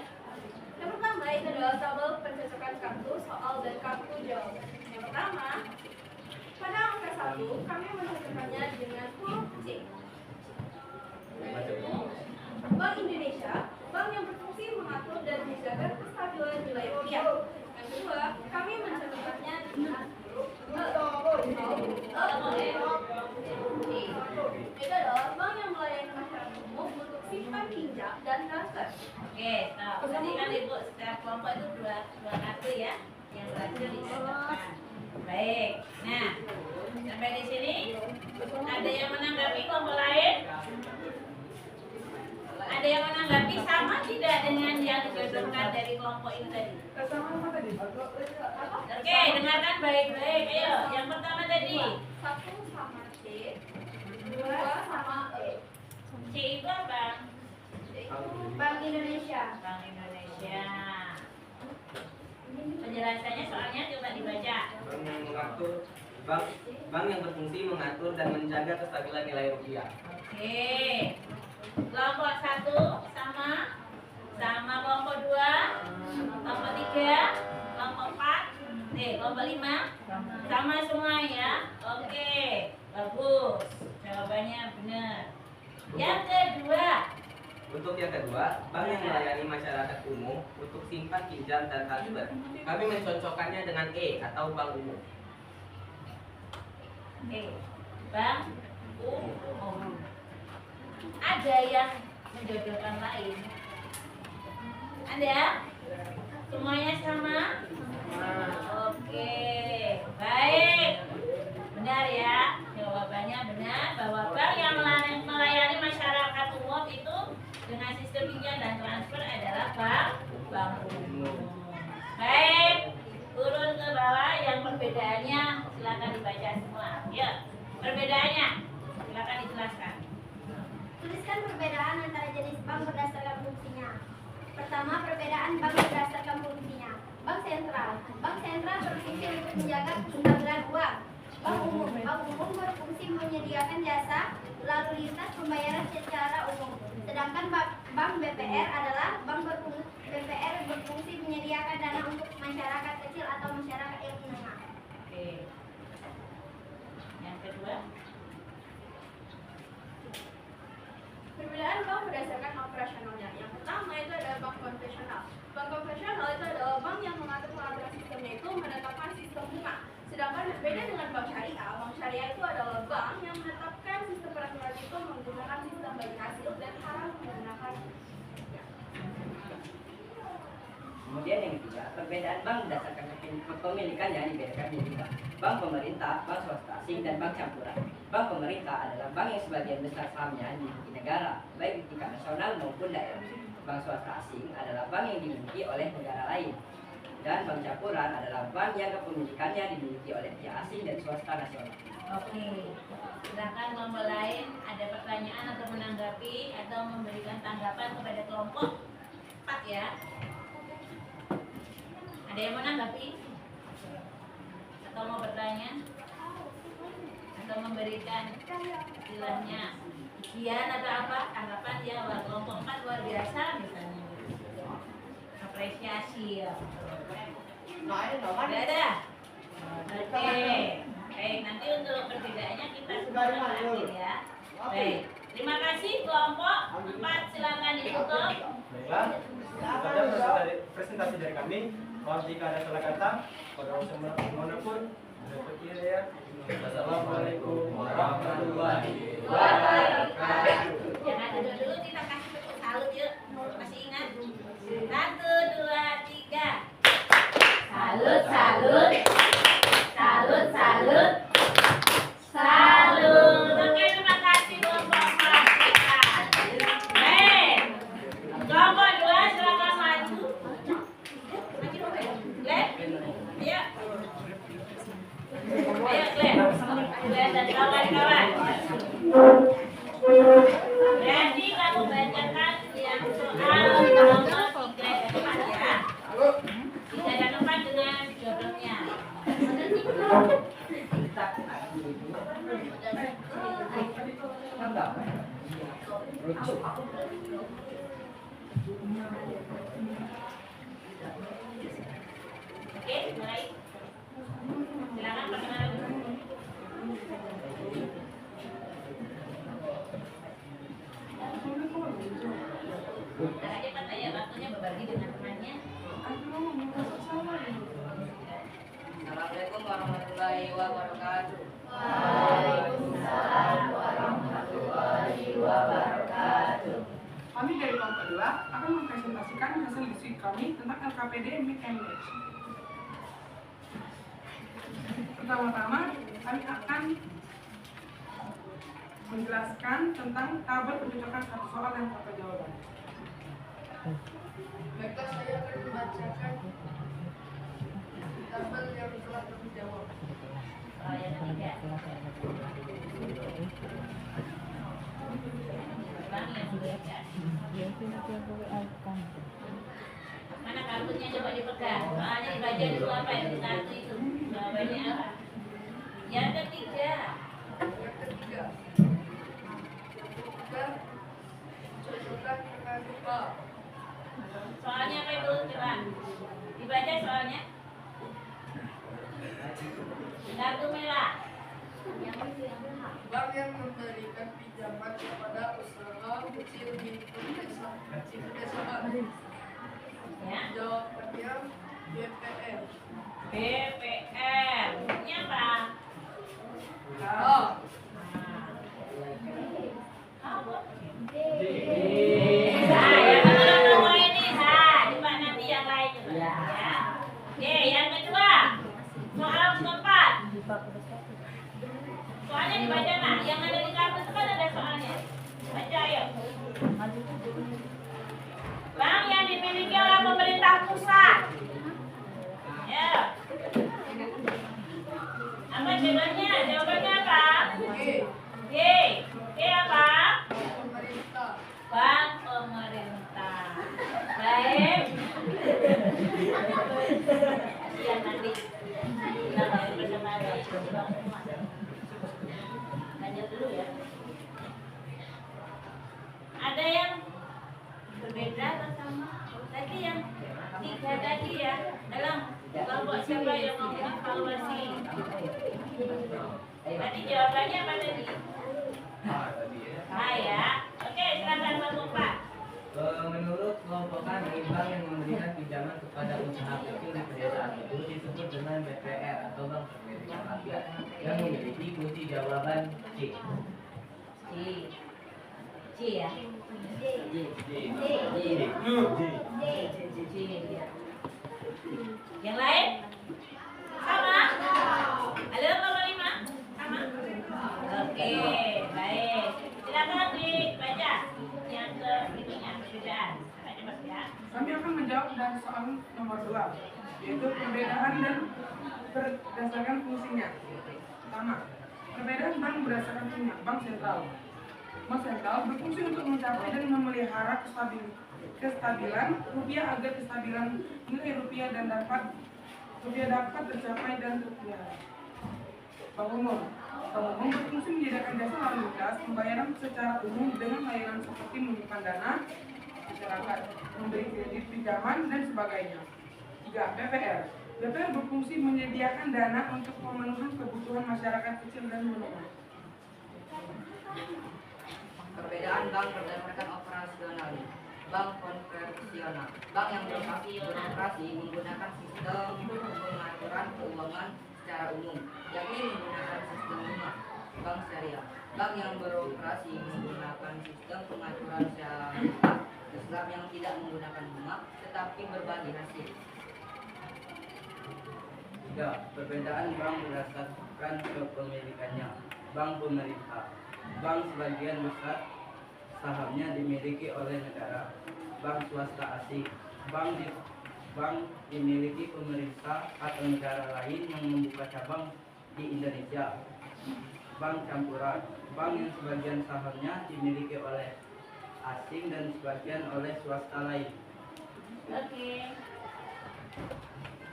Yang pertama itu adalah tabel pencocokan kartu, soal dan kartu jawaban. Yang pertama, pada angka 1 kami mencocokkannya dengan huruf C. Bank Indonesia, bank yang berfungsi mengatur dan menjaga kestabilan ke nilai rupiah. Yang kedua, kami mencatatnya dengan itu adalah bank yang melayani masyarakat umum untuk simpan, pinjam, dan transfer. Oke, nah, tadi kan Ibu setiap kelompok itu dua kartu ya yang berhasil dicatatkan. Baik, nah sampai di sini ada yang menanggapi kelompok lain? Ada yang menanggapi sama tidak dengan yang dijodohkan dari kelompok ini tadi? Oke, dengarkan baik-baik. Ayo, yang pertama tadi 1 sama C, 2 sama E. C itu apa? Bank Indonesia. Bank Indonesia. Penjelasannya soalnya coba dibaca. Bank yang mengatur bank yang berfungsi mengatur dan menjaga kestabilan nilai rupiah. Oke. Kelompok 1 sama kelompok 2, kelompok 3, kelompok 4, kelompok 5 sama semua ya. Oke, bagus. Jawabannya benar. Yang kedua, Untuk yang kedua, bank yang melayani masyarakat umum untuk simpan, pinjam, dan transfer. Kami mencocokkannya dengan E atau bank umum. bank umum. Ada yang menjodohkan lain? Ada? Semuanya sama? Oke, baik. Benar ya, jawabannya benar bahwa bank yang melayani masyarakat umum itu dengan sistem pinjam dan transfer adalah bank umum. Baik, turun ke bawah yang perbedaannya silakan dibaca semua. Ya, perbedaannya silakan dijelaskan. Tuliskan perbedaan antara jenis bank berdasarkan fungsinya. Pertama, perbedaan bank berdasarkan fungsinya. Bank sentral berfungsi untuk menjaga kestabilan uang. Bank umum berfungsi menyediakan jasa lalu lintas pembayaran secara umum. Sedangkan bank BPR adalah BPR berfungsi menyediakan dana untuk masyarakat kecil atau masyarakat yang menengah. Oke. Yang kedua, Perbedaan bank berdasarkan operasionalnya. Yang pertama itu adalah bank konvensional. Bank konvensional itu adalah bank yang mengatur pengaturan sistemnya itu menetapkan sistem bunga. Sedangkan berbeda dengan bank syariah. Bank syariah itu adalah bank yang menetapkan sistem peraturan itu menggunakan sistem bagi hasil dan haram menggunakan. Kemudian yang ketiga, perbedaan bank berdasarkan kepemilikan yang dibedakan menjadi bank pemerintah, bank swasta asing, dan bank campuran. Bank pemerintah adalah bank yang sebagian besar sahamnya dimiliki negara, baik di tingkat nasional maupun daerah. Bank swasta asing adalah bank yang dimiliki oleh negara lain. Dan bank campuran adalah bank yang kepemilikannya dimiliki oleh pihak asing dan swasta nasional. oke. Silakan kelompok lain ada pertanyaan atau menanggapi atau memberikan tanggapan kepada kelompok 4 ya. Ada yang menanggapi? Atau mau bertanya? Atau memberikan istilahnya ujian atau apa? Tanggapan ya, wah, kelompok 4 luar biasa misalnya. Apresiasi ya. Tidak ada? Oke. Baik, nanti untuk perbedaannya kita semua akhir ya. Baik. Terima kasih kelompok 4, silakan ditutup. Baiklah, itu saja presentasi dari kami. Mohon jika ada salah kata, pada mana pun, ya. Assalamualaikum warahmatullahi wabarakatuh. Jangan dulu, kita kasih tepuk salut yuk. Masih ingat? 1, 2, 3. Salut, salut. Salut, salut. Salut. Oke, terima kasih kelompok 4 kita. Baik. Kelompok 2 silakan maju. Maju dong, Glenn. Ayo. Ayo, Glenn. Glenn dan kawan-kawan. Berarti kamu bacakan yang soal nomor 3 dan 4 ya. 3 dan 4 dengan jodohnya. Oke, mulai. Silakan perkenalan dulu. Agak cepat aja, waktunya berbagi dengan temannya. warahmatullahi wabarakatuh. Waalaikumsalam warahmatullahi wabarakatuh. Kami dari kelompok 2 akan mempresentasikan hasil diskusi kami tentang LKPD Mix and Match. Pertama-tama, kami akan menjelaskan tentang tabel pencocokan satu soal dan satu jawaban. Maka saya akan membacakan tabel yang telah kami jawab. Soal yang ketiga. Bang yang ketiga. Mana kartunya coba dipegang. Soalnya dibaca dulu apa yang kartu itu. Jawabannya apa? Yang ketiga. Yang ketiga, cocokkan dengan lupa. Soalnya apa itu? Coba dibaca soalnya. Kartu merah. Bank yang memberikan pinjaman kepada usaha kecil di pedesaan. Ya. Jawabannya BPR. BPR. Ini apa? A. Apa? Nah, yang mana semua ini? Nah, coba nanti yang lain coba. Ya. Oke, yang kedua. Soal keempat. Soalnya dibaca nak. Yang ada di kartu itu kan ada soalnya. Baca ayo. Bank yang dimiliki oleh pemerintah pusat. Ya. Apa jawabannya? Jawabannya apa? G. G. G apa? Pemerintah. Bank pemerintah. Baik. Kasihan nanti. Kita bayar bersama lanjut dulu ya. Ada yang berbeda atau sama? Tadi yang tiga tadi ya. Dalam kelompok siapa yang mau evaluasi? Tadi jawabannya apa tadi? Ah ya. Oke, silakan kelompok 4. Menurut kelompok kami, bank yang memberikan pinjaman kepada usaha kecil di pedesaan itu disebut dengan BPR atau bank pemilikan rakyat yang memiliki fungsi jawaban C. C ya. C. Yang lain? Sama? Halo, kelompok 5? Sama? Oke, baik. Silakan dibaca yang ke itunya perbedaan. Baca Mas ya. Kami akan menjawab dari soal nomor 2, yaitu perbedaan dan berdasarkan fungsinya. Pertama, perbedaan bank berdasarkan fungsinya. Bank sentral. Bank sentral berfungsi untuk mencapai dan memelihara kestabilan rupiah agar kestabilan nilai rupiah dapat tercapai dan terpelihara. Bank umum. Bank umum berfungsi menyediakan jasa lalu lintas pembayaran secara umum dengan layanan seperti menyimpan dana masyarakat, memberi kredit pinjaman dan sebagainya. 3. BPR. BPR berfungsi menyediakan dana untuk memenuhi kebutuhan masyarakat kecil dan menengah. Perbedaan bank berdasarkan operasional. Bank konvensional. Bank yang beroperasi menggunakan sistem pengaturan keuangan secara umum, yakni menggunakan sistem bunga. Bank syariah. Bank yang beroperasi menggunakan sistem pengaturan secara mutlak, Islam yang tidak menggunakan bunga, tetapi berbagi hasil. 3. Perbedaan bank berdasarkan kepemilikannya. Bank pemerintah. Bank sebagian besar sahamnya dimiliki oleh negara. Bank swasta asing. Bank dimiliki pemerintah atau negara lain yang membuka cabang di Indonesia. Bank campuran. Bank yang sebagian sahamnya dimiliki oleh asing dan sebagian oleh swasta lain. Oke.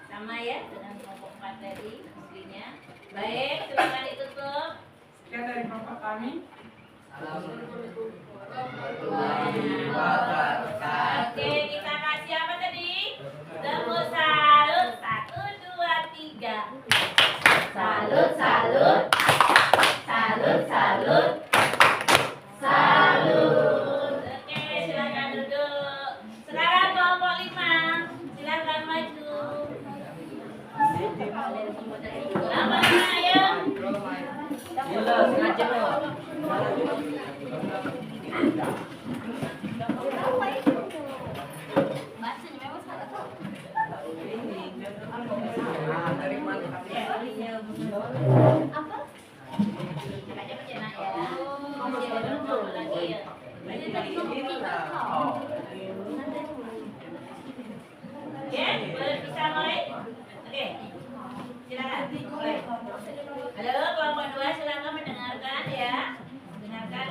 Sama ya dengan kelompok 4 tadi fungsinya. Baik, silakan ditutup. Sekian dari kelompok kami. Oke, kita kasih apa tadi? Tepuk salut. 1, 2, 3. Salut, salut. Salut, salut. Salut. Oke, silakan duduk. Sekarang kelompok 5. Silakan maju. Bacanya memang salah. Apa? Aja bercana ya. Jadi dulu lagi ya. Oke, bisa mulai? Oke. Silakan. Mulai. Halo, kelompok 2 silakan mendengarkan ya. Dengarkan.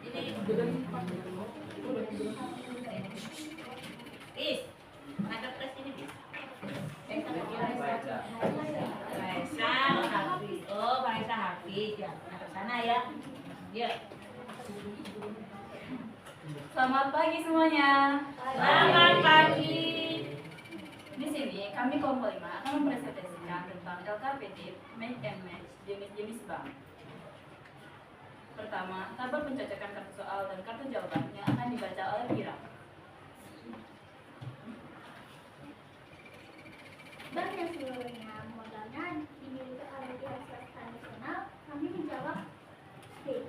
Ini. Is. Menghadap ke sini, Is. Raisa Hafiz. Oh, Raisa Hafiz ya. Ke sana ya. Ya. Selamat pagi semuanya. Selamat pagi. Di sini kami kelompok 5 akan mempresentasikan tentang LKPD Make and Match jenis-jenis bank. Pertama, tabel pencocokan kartu soal dan kartu jawaban yang akan dibaca oleh Vira. Bank yang seluruhnya modalnya dimiliki oleh pihak swasta nasional, kami menjawab B.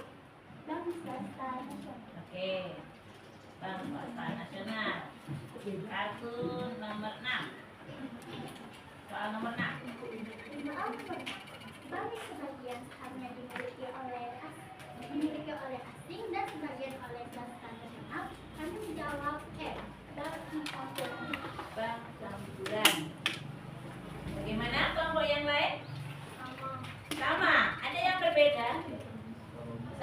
Bank swasta nasional. Oke. Bank Swasta Nasional. Kartu nomor 6. Soal nomor 6. Maaf, bank yang sebagian sahamnya dimiliki oleh asing dan sebagian oleh swasta nasional, kami menjawab E. Bank campuran. Bank campuran. Bagaimana kelompok yang lain? Sama. Ada yang berbeda?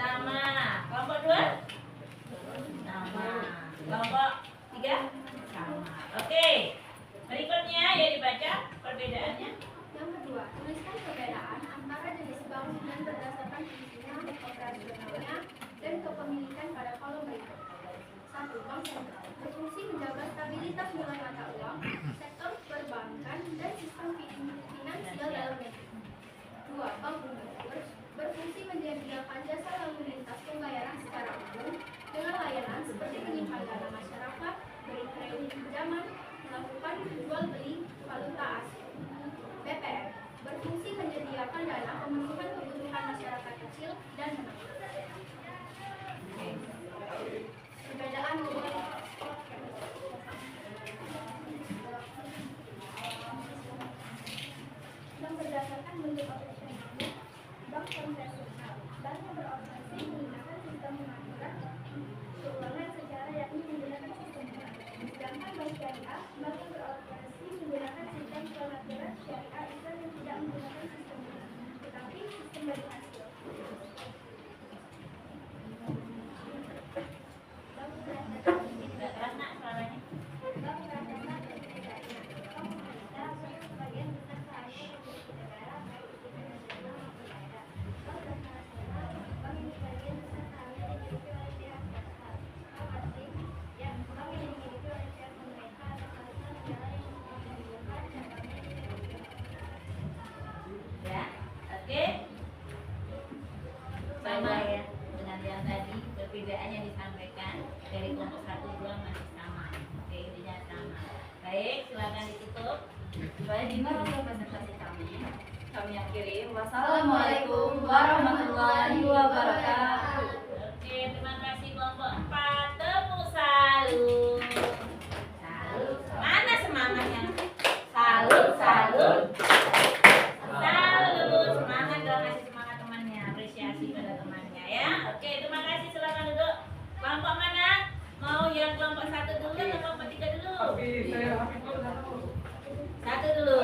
Sama. Kelompok 2? Sama. Kelompok 3? Sama. Oke. Berikutnya ya dibaca perbedaannya. Yang kedua, tuliskan perbedaan antara jenis bank dan berdasarkan fungsinya, operasionalnya, dan kepemilikan pada kolom berikut. 1. Bank sentral berfungsi menjaga stabilitas nilai mata uang, sektor perbankan, dan sistem finansial dalam negeri. 2. Bank umum berfungsi menyediakan jasa lalu lintas pembayaran secara umum dengan layanan seperti menyimpan dana masyarakat, beri kredit pinjaman, melakukan jual beli valuta asing. BPR berfungsi menyediakan dana pemenuhan kebutuhan masyarakat kecil dan menengah. Perbedaan nomor bank berdasarkan bentuk operasionalnya. Bank konvensional, bank yang beroperasi menggunakan sistem pengaturan keuangan secara yakni menggunakan sistem bunga. Sedangkan bank syariah, bank yang beroperasi menggunakan sistem pengaturan syariah Islam yang tidak menggunakan sistem bunga, tetapi sistem bagi hasil. Bank berdasarkan Tidak keras nak suaranya. bank berdasarkan perbedaannya. Bank pemerintah sebagian besar sahamnya memiliki negara baik itu nasional maupun daerah. Bank swasta nasional, bank yang sebagian besar sahamnya dimiliki oleh pihak swasta. Bank asing, ya, bank yang dimiliki oleh pihak pemerintah atau seharusnya negara yang menyediakan dan banknya dimiliki. Ya. Oke. Sama ya dengan yang tadi, perbedaan yang disampaikan dari kelompok 1 2 masih sama. Oke, intinya sama. Baik, silakan ditutup. Baik, inilah hasil presentasi kami. Kami akhiri. Wassalamualaikum warahmatullahi wabarakatuh. Oke, terima kasih kelompok 4. Tepuk salut. Salut. Mana semangatnya? Salut, salut. Salut. Semangat dong, kasih semangat temannya. Apresiasi pada temannya ya. Oke, terima kasih. Silakan duduk. Kelompok mana? Mau yang kelompok 1 dulu atau kelompok 3 dulu? Saya Hafiz dulu. 1 dulu.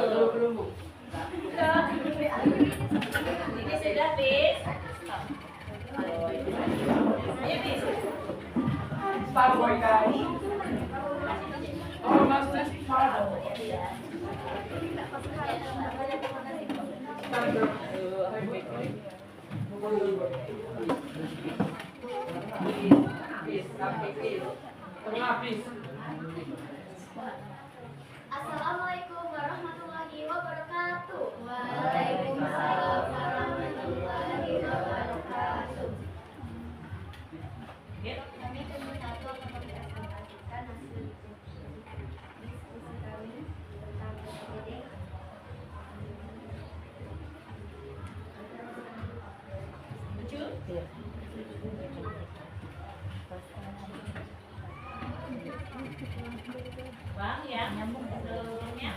Ini sudah bis. Ayo bis. Pak Boy kali. Oh, Mas Nasi Farah. Assalamualaikum warahmatullahi wabarakatuh. Waalaikumsalam warahmatullahi wabarakatuh. Kami kelompok 1 akan mempresentasikan hasil diskusi kami tentang LKPD. Bank yang seluruhnya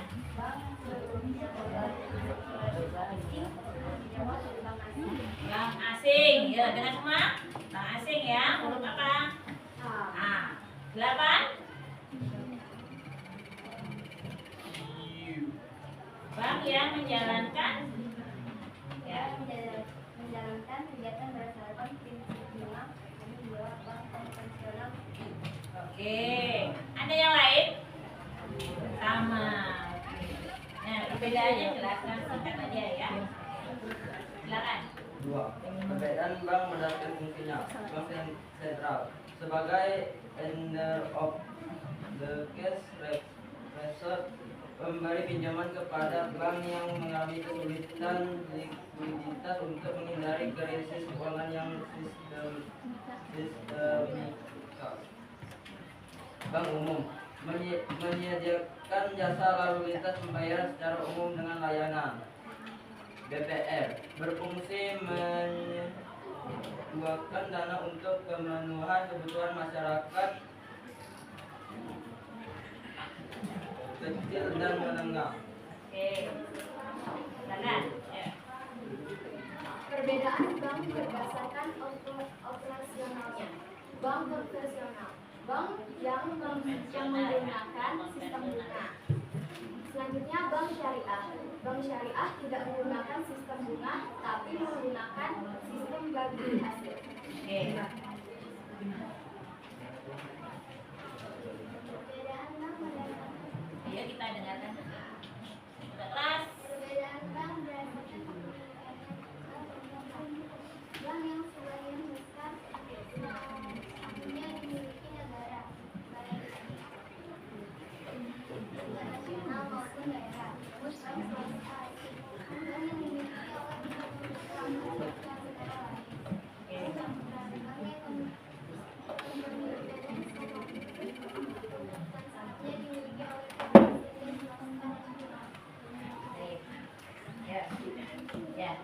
bank asing, ya dengar semua? Bank asing ya, huruf apa? A. 8. Bank yang menjalankan ya, menjalankan kegiatan berdasarkan prinsip bunga dan juga bank konvensional. Oke, ada yang lain? Sama. Nah, perbedaannya jelaskan singkat aja ya. Silakan. 2. Perbedaan bank berdasarkan fungsinya. Bank sentral sebagai ender of the cash reserve, memberi pinjaman kepada bank yang mengalami kesulitan likuiditas untuk menghindari krisis keuangan yang sistemikal. Bank umum menyediakan jasa lalu lintas pembayaran secara umum dengan layanan. BPR berfungsi menyuguhkan dana untuk pemenuhan kebutuhan masyarakat kecil dan menengah. Oke. Silakan. Ya. Perbedaan bank berdasarkan operasionalnya. Bank konvensional, bank yang menggunakan sistem bunga. Selanjutnya bank syariah. Bank syariah tidak menggunakan sistem bunga, tapi menggunakan sistem bagi hasil. Oke. Perbedaan bank berdasarkan Ayo kita dengarkan. Kelas. perbedaan bank berdasarkan bank yang sebagian besar sahamnya dimiliki negara, baik nasional maupun daerah. Bank swasta, bank yang dimiliki oleh pemerintah negara lain. Ya. Ya.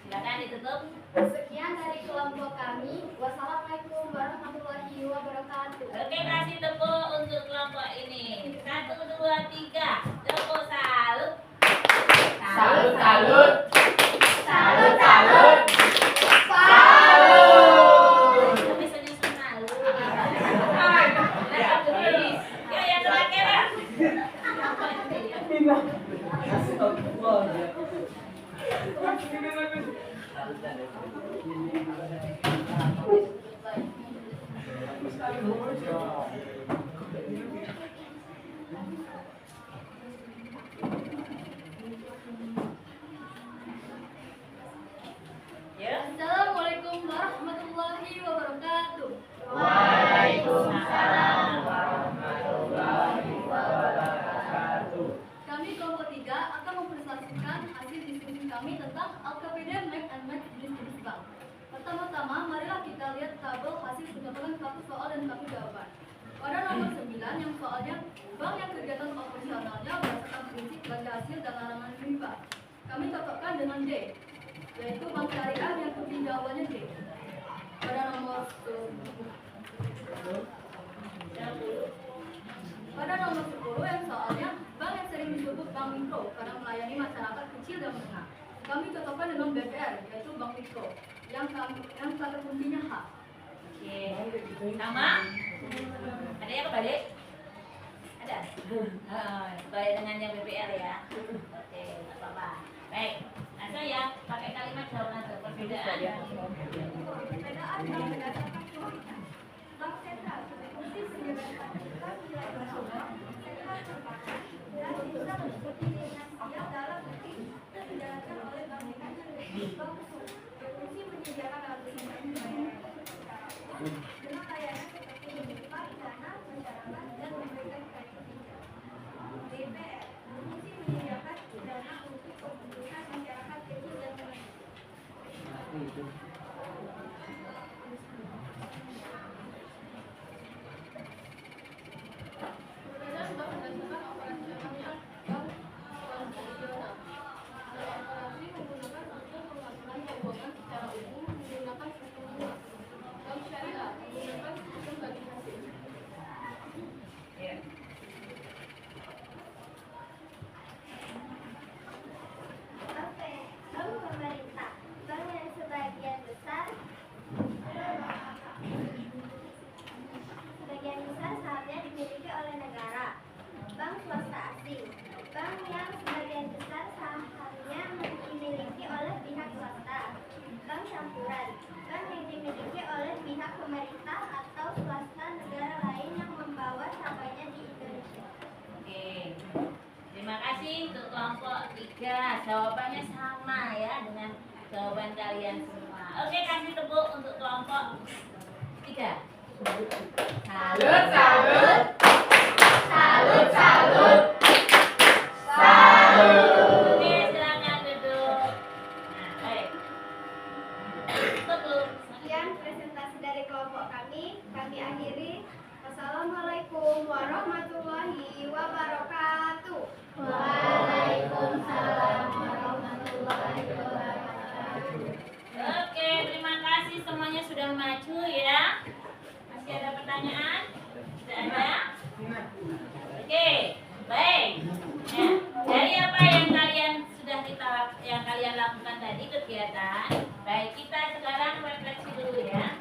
Silakan ditutup. Sekian dari kelompok kami. Wassalamualaikum warahmatullahi wabarakatuh. Oke, kasih tepuk untuk kelompok ini. 1, 2, 3. Tepuk salut. Salut, salut. Salut, salut. Tapi senyum malu. Ya, yang terakhir. Ya. Assalamualaikum warahmatullahi wabarakatuh. Waalaikumsalam warahmatullahi wabarakatuh. Kami kelompok 3 akan mempresentasikan hasil diskusi kami tentang LKPD Make and Match jenis-jenis bank. Pertama-tama, marilah kita lihat tabel hasil penggabungan kartu soal dan kartu jawaban. Pada nomor 9 yang soalnya bank yang kegiatan operasionalnya berdasarkan prinsip bagi hasil dan larangan riba. Kami cocokkan dengan D, yaitu bank syariah yang kunci jawabannya D. Pada nomor 10 yang soalnya bank yang sering disebut bank mikro karena melayani masyarakat kecil dan menengah. Kami cocokkan dengan BPR, yaitu bank mikro yang kata kuncinya H. Oke. Sama? Ada yang kebalik? Ada? Kebalik dengan yang BPR ya. Oke, nggak apa-apa. Baik. Langsung ya, pakai kalimat jawab langsung. Perbedaan. Perbedaan bank berdasarkan fungsinya. Bank sentral berfungsi sebagai penentukan nilai nasional, sentral perbankan, dan bisa mengikuti finansial dalam bentuk dijalankan oleh bank mekanisme. Bank umum berfungsi menyediakan alat pembayaran dengan layanan seperti menyimpan dana masyarakat dan memberikan kredit pinjam. BPR berfungsi menyediakan dana untuk kebutuhan masyarakat kecil dan menengah. Perbedaan bank berdasarkan operasionalnya bank konvensional. Dalam operasi menggunakan untuk pengambilan keuangan secara umum menggunakan sistem pihak pemerintah atau swasta negara lain yang membawa sampahnya di Indonesia. Oke. Terima kasih untuk kelompok 3. Jawabannya sama ya dengan jawaban kalian semua. Oke, kasih tepuk untuk kelompok 3. Salut, salut. Salut, salut. Salut. Oke, silakan duduk. Nah, baik. Tutup. Sekian presentasi dari kelompok kami akhiri. Wassalamualaikum warahmatullahi wabarakatuh. Waalaikumsalam warahmatullahi wabarakatuh. Oke, terima kasih semuanya sudah maju ya. Masih ada pertanyaan? Tidak ada? Oke, baik. Ya, dari apa yang kalian lakukan tadi kegiatan, baik kita sekarang refleksi dulu ya.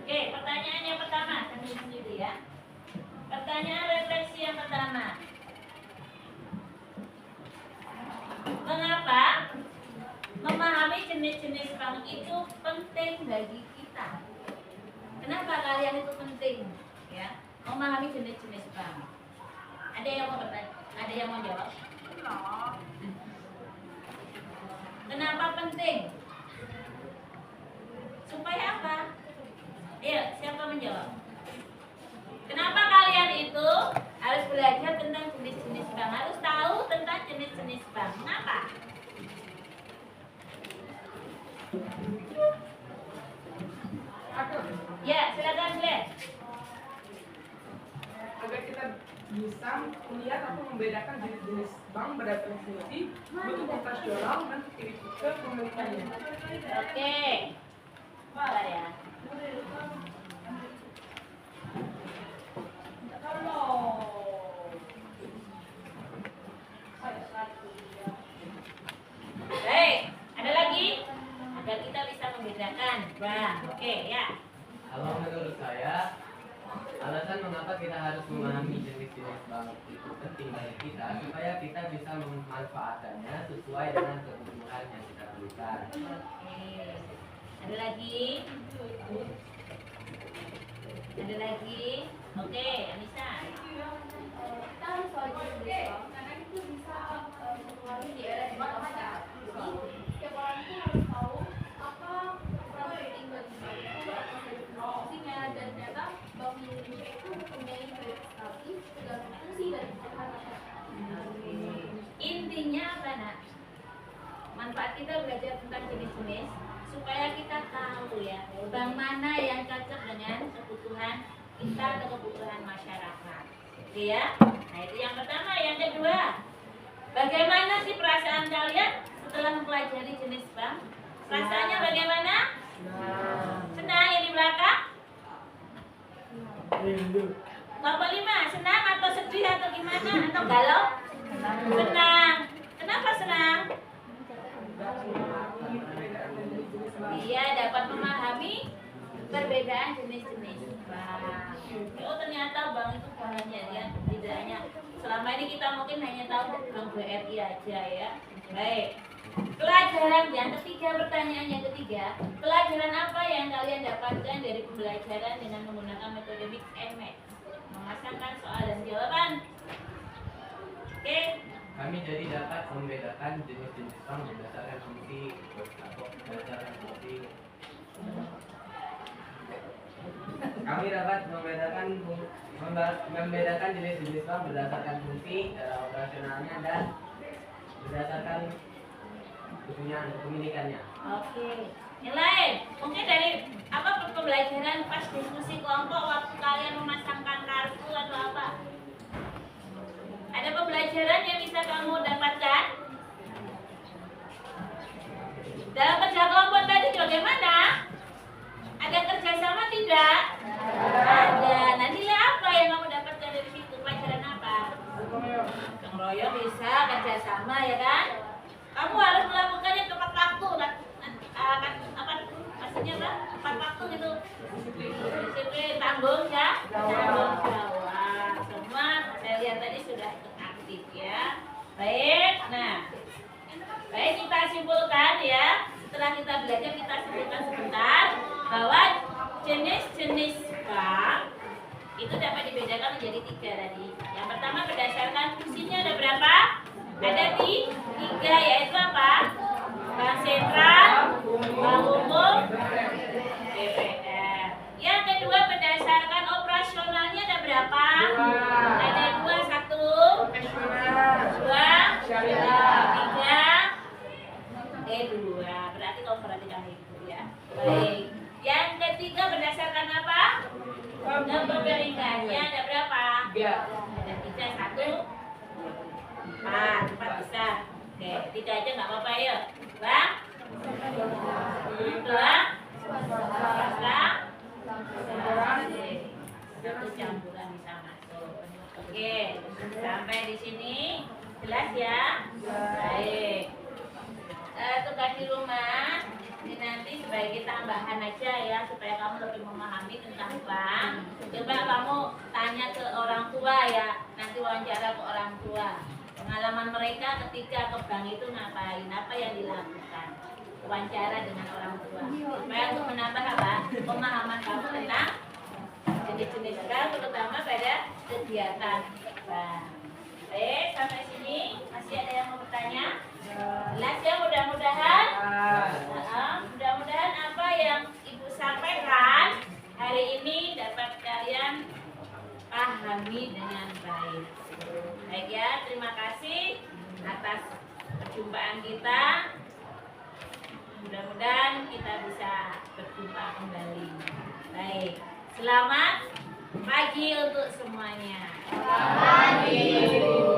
Oke, pertanyaan yang pertama, kami sendiri ya. Pertanyaan refleksi yang pertama. Mengapa memahami jenis-jenis bank itu penting bagi kita? Kenapa kalian itu penting? Ya, memahami jenis-jenis bank. Ada yang mau bertanya? Ada yang mau jawab? Kenapa penting? Supaya apa? Ayo, siapa menjawab? Kenapa kalian itu harus belajar tentang jenis-jenis bank? Harus tahu tentang jenis-jenis bank. Kenapa? Ya, silakan Glenn. Agar kita bisa melihat atau membedakan jenis-jenis bank berdasarkan fungsi, bentuk operasional, dan aktivitas kepemilikannya. Oke. Bentar ya. Baik, ada lagi? Agar kita bisa membedakan bank. Oke, ya. Kalau menurut saya, alasan mengapa kita harus memahami jenis-jenis bank itu penting bagi kita supaya kita bisa memanfaatkannya sesuai dengan kebutuhan yang kita perlukan. Oke. Ada lagi? Ada lagi? Oke, Anissa. Kita harus wajib beli karena itu bisa mempengaruhi di era digital. Jadi setiap orang itu harus tahu apa peran penting bagi bank itu, apa saja fungsinya, dan ternyata bank di Indonesia itu mempunyai banyak sekali tergantung fungsi dan kebutuhan masyarakat. Intinya apa, Nak? Manfaat kita belajar tentang jenis-jenis supaya kita tahu ya bank mana yang cocok dengan kebutuhan kita atau kebutuhan masyarakat. Oke ya? Nah, itu yang pertama. Yang kedua, bagaimana sih perasaan kalian setelah mempelajari jenis bank? Perasaannya bagaimana? Senang yang di belakang? Kelompok 5, senang atau sedih atau gimana? Atau galau? Senang. Kenapa senang? Dia dapat memahami perbedaan jenis-jenis bank. Oh, ternyata bank itu banyak ya, tidak hanya selama ini kita mungkin hanya tahu bank BRI aja ya. Baik. Pelajaran yang ketiga, pertanyaan yang ketiga, pelajaran apa yang kalian dapatkan dari pembelajaran dengan menggunakan metode mix and match? Memasangkan soal dan jawaban. Oke. Kami jadi dapat membedakan jenis-jenis bank berdasarkan fungsi atau berdasarkan fungsi. Kami dapat membedakan jenis-jenis bank berdasarkan fungsi, cara operasionalnya, dan berdasarkan kepemilikannya. Oke. Yang lain, mungkin dari apa pembelajaran pas diskusi kelompok waktu kalian memasangkan kartu atau apa? Ada pembelajaran yang bisa kamu dapatkan? Dalam kerja kelompok tadi bagaimana? Ada kerjasama tidak? Ada. Nah, nilai apa Jawab. Semua saya lihat tadi sudah aktif ya. Baik, nah, baik kita simpulkan ya. Setelah kita belajar kita simpulkan sebentar bahwa jenis-jenis bank itu dapat dibedakan menjadi 3 tadi. Yang pertama berdasarkan fungsinya ada berapa? Ada 3 yaitu apa? Bank sentral, bank umum, BPR. Yang kedua berdasarkan operasionalnya ada berapa? Ada 2, 1, 2, 3, 2. Berarti kau perhatikan itu ya. Baik. Yang ketiga berdasarkan apa? Pemerintahannya ada berapa? 3. Ada 3, 1, 4 besar. Oke, 3 aja nggak apa-apa ya. Bang? 2, swasta, 1 campuran bisa masuk. Oke, sampai di sini jelas ya? Baik. Tugas di rumah ini nanti sebagai tambahan aja ya supaya kamu lebih memahami tentang bank. Coba kamu tanya ke orang tua ya, nanti wawancara ke orang tua. Pengalaman mereka ketika ke bank itu ngapain, apa yang dilakukan. Wawancara dengan orang tua. Supaya untuk menambah apa? Pemahaman kamu tentang jenis-jenis bank, terutama pada kegiatan bank. Baik, sampai sini masih ada yang mau bertanya? Jelas ya, mudah-mudahan. Mudah-mudahan apa yang Ibu sampaikan hari ini dapat kalian pahami dengan baik. Baik ya, terima kasih atas perjumpaan kita. Mudah-mudahan kita bisa berjumpa kembali. Baik, selamat pagi untuk semuanya. Selamat pagi.